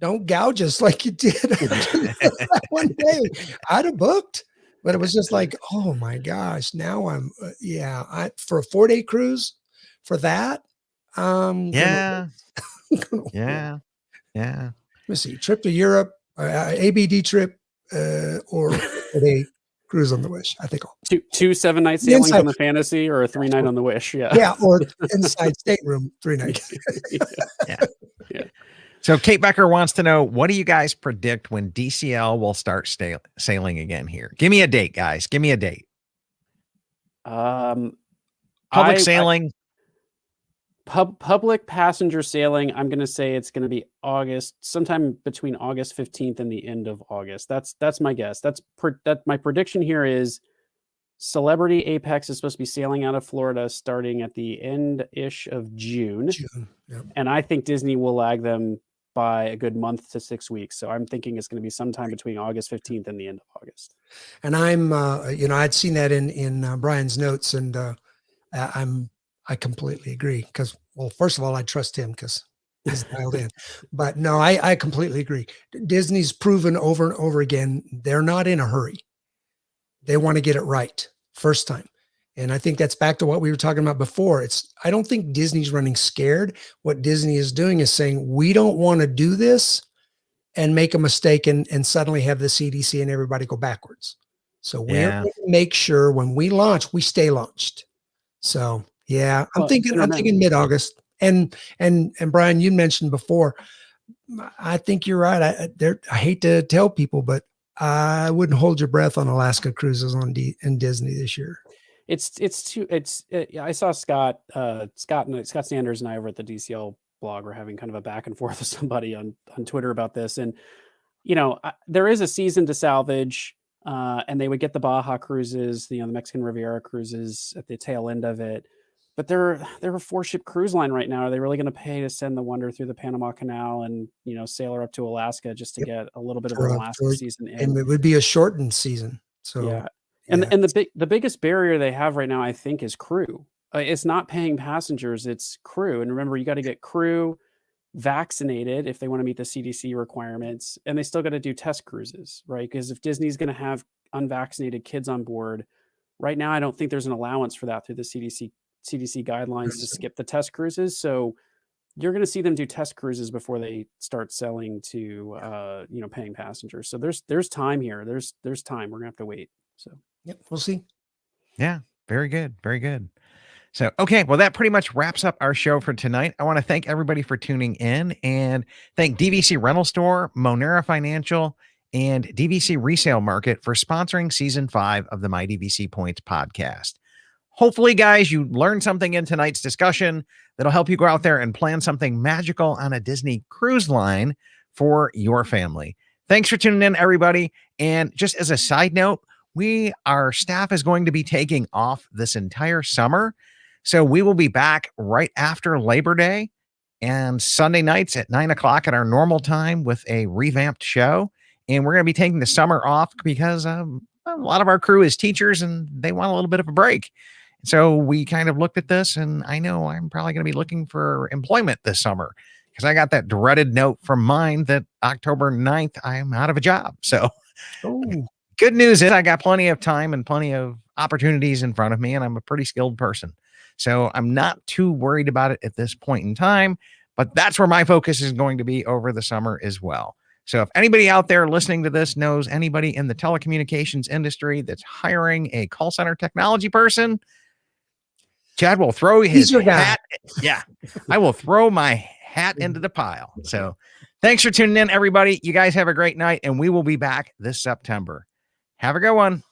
Speaker 3: don't gouge us like you did that one day. I'd have booked, but it was just like, oh my gosh, now I'm for a 4-day cruise for that.
Speaker 1: Yeah.
Speaker 3: Gonna-
Speaker 1: Yeah.
Speaker 3: Let me see, trip to Europe, ABD trip, or a cruise on the Wish. I think I'll,
Speaker 4: two 7-night
Speaker 3: The
Speaker 4: sailings
Speaker 3: inside-
Speaker 4: on the Fantasy or a 3-night on the Wish. Yeah.
Speaker 3: yeah, or inside stateroom 3 nights.
Speaker 1: So Kate Becker wants to know, what do you guys predict when DCL will start sailing again here? Give me a date, guys. Give me a date. Public sailing.
Speaker 4: Public passenger sailing, I'm going to say it's going to be August, sometime between August 15th and the end of August. That's my guess. That my prediction here is Celebrity Apex is supposed to be sailing out of Florida starting at the end-ish of June.
Speaker 3: Yep.
Speaker 4: And I think Disney will lag them by a good month to 6 weeks. So I'm thinking it's going to be sometime between August 15th and the end of August.
Speaker 3: And I'm, I'd seen that in Brian's notes, and I completely agree. Because, well, first of all, I trust him because he's dialed in. But no, I completely agree. Disney's proven over and over again they're not in a hurry. They want to get it right first time. And I think that's back to what we were talking about before. I don't think Disney's running scared. What Disney is doing is saying, we don't want to do this and make a mistake and suddenly have the CDC and everybody go backwards. So we're going to make sure when we launch, we stay launched. So yeah, I'm thinking mid-August. And Brian, you mentioned before, I think you're right. I hate to tell people, but I wouldn't hold your breath on Alaska cruises in Disney this year.
Speaker 4: I saw Scott Sanders and I over at the DCL blog were having kind of a back and forth with somebody on Twitter about this. And, there is a season to salvage, and they would get the Baja cruises, the Mexican Riviera cruises at the tail end of it. But they're a 4-ship cruise line right now. Are they really going to pay to send the Wonder through the Panama Canal and, sail her up to Alaska just to get a little bit of an Alaska season in?
Speaker 3: And it would be a shortened season. So
Speaker 4: yeah. And the biggest barrier they have right now, I think, is crew. It's not paying passengers, it's crew. And remember, you got to get crew vaccinated if they want to meet the CDC requirements, and they still got to do test cruises, right? Because if Disney's going to have unvaccinated kids on board, right now I don't think there's an allowance for that through the CDC guidelines to skip the test cruises. So you're going to see them do test cruises before they start selling to paying passengers. So there's time here. There's time. We're gonna have to wait. So
Speaker 3: yep, we'll see.
Speaker 1: Yeah, very good. Very good. So, okay, well, that pretty much wraps up our show for tonight. I want to thank everybody for tuning in and thank DVC Rental Store, Monera Financial, and DVC Resale Market for sponsoring Season 5 of the My DVC Points podcast. Hopefully, guys, you learned something in tonight's discussion that'll help you go out there and plan something magical on a Disney cruise line for your family. Thanks for tuning in, everybody. And just as a side note, our staff is going to be taking off this entire summer. So we will be back right after Labor Day and Sunday nights at 9:00 at our normal time with a revamped show. And we're going to be taking the summer off because a lot of our crew is teachers and they want a little bit of a break. So we kind of looked at this, and I know I'm probably going to be looking for employment this summer because I got that dreaded note from mine that October 9th, I'm out of a job. So good news is I got plenty of time and plenty of opportunities in front of me, and I'm a pretty skilled person. So I'm not too worried about it at this point in time, but that's where my focus is going to be over the summer as well. So if anybody out there listening to this knows anybody in the telecommunications industry that's hiring a call center technology person, Chad will throw his
Speaker 3: your guy.
Speaker 1: hat. Yeah, I will throw my hat into the pile. So thanks for tuning in, everybody. You guys have a great night, and we will be back this September. Have a good one.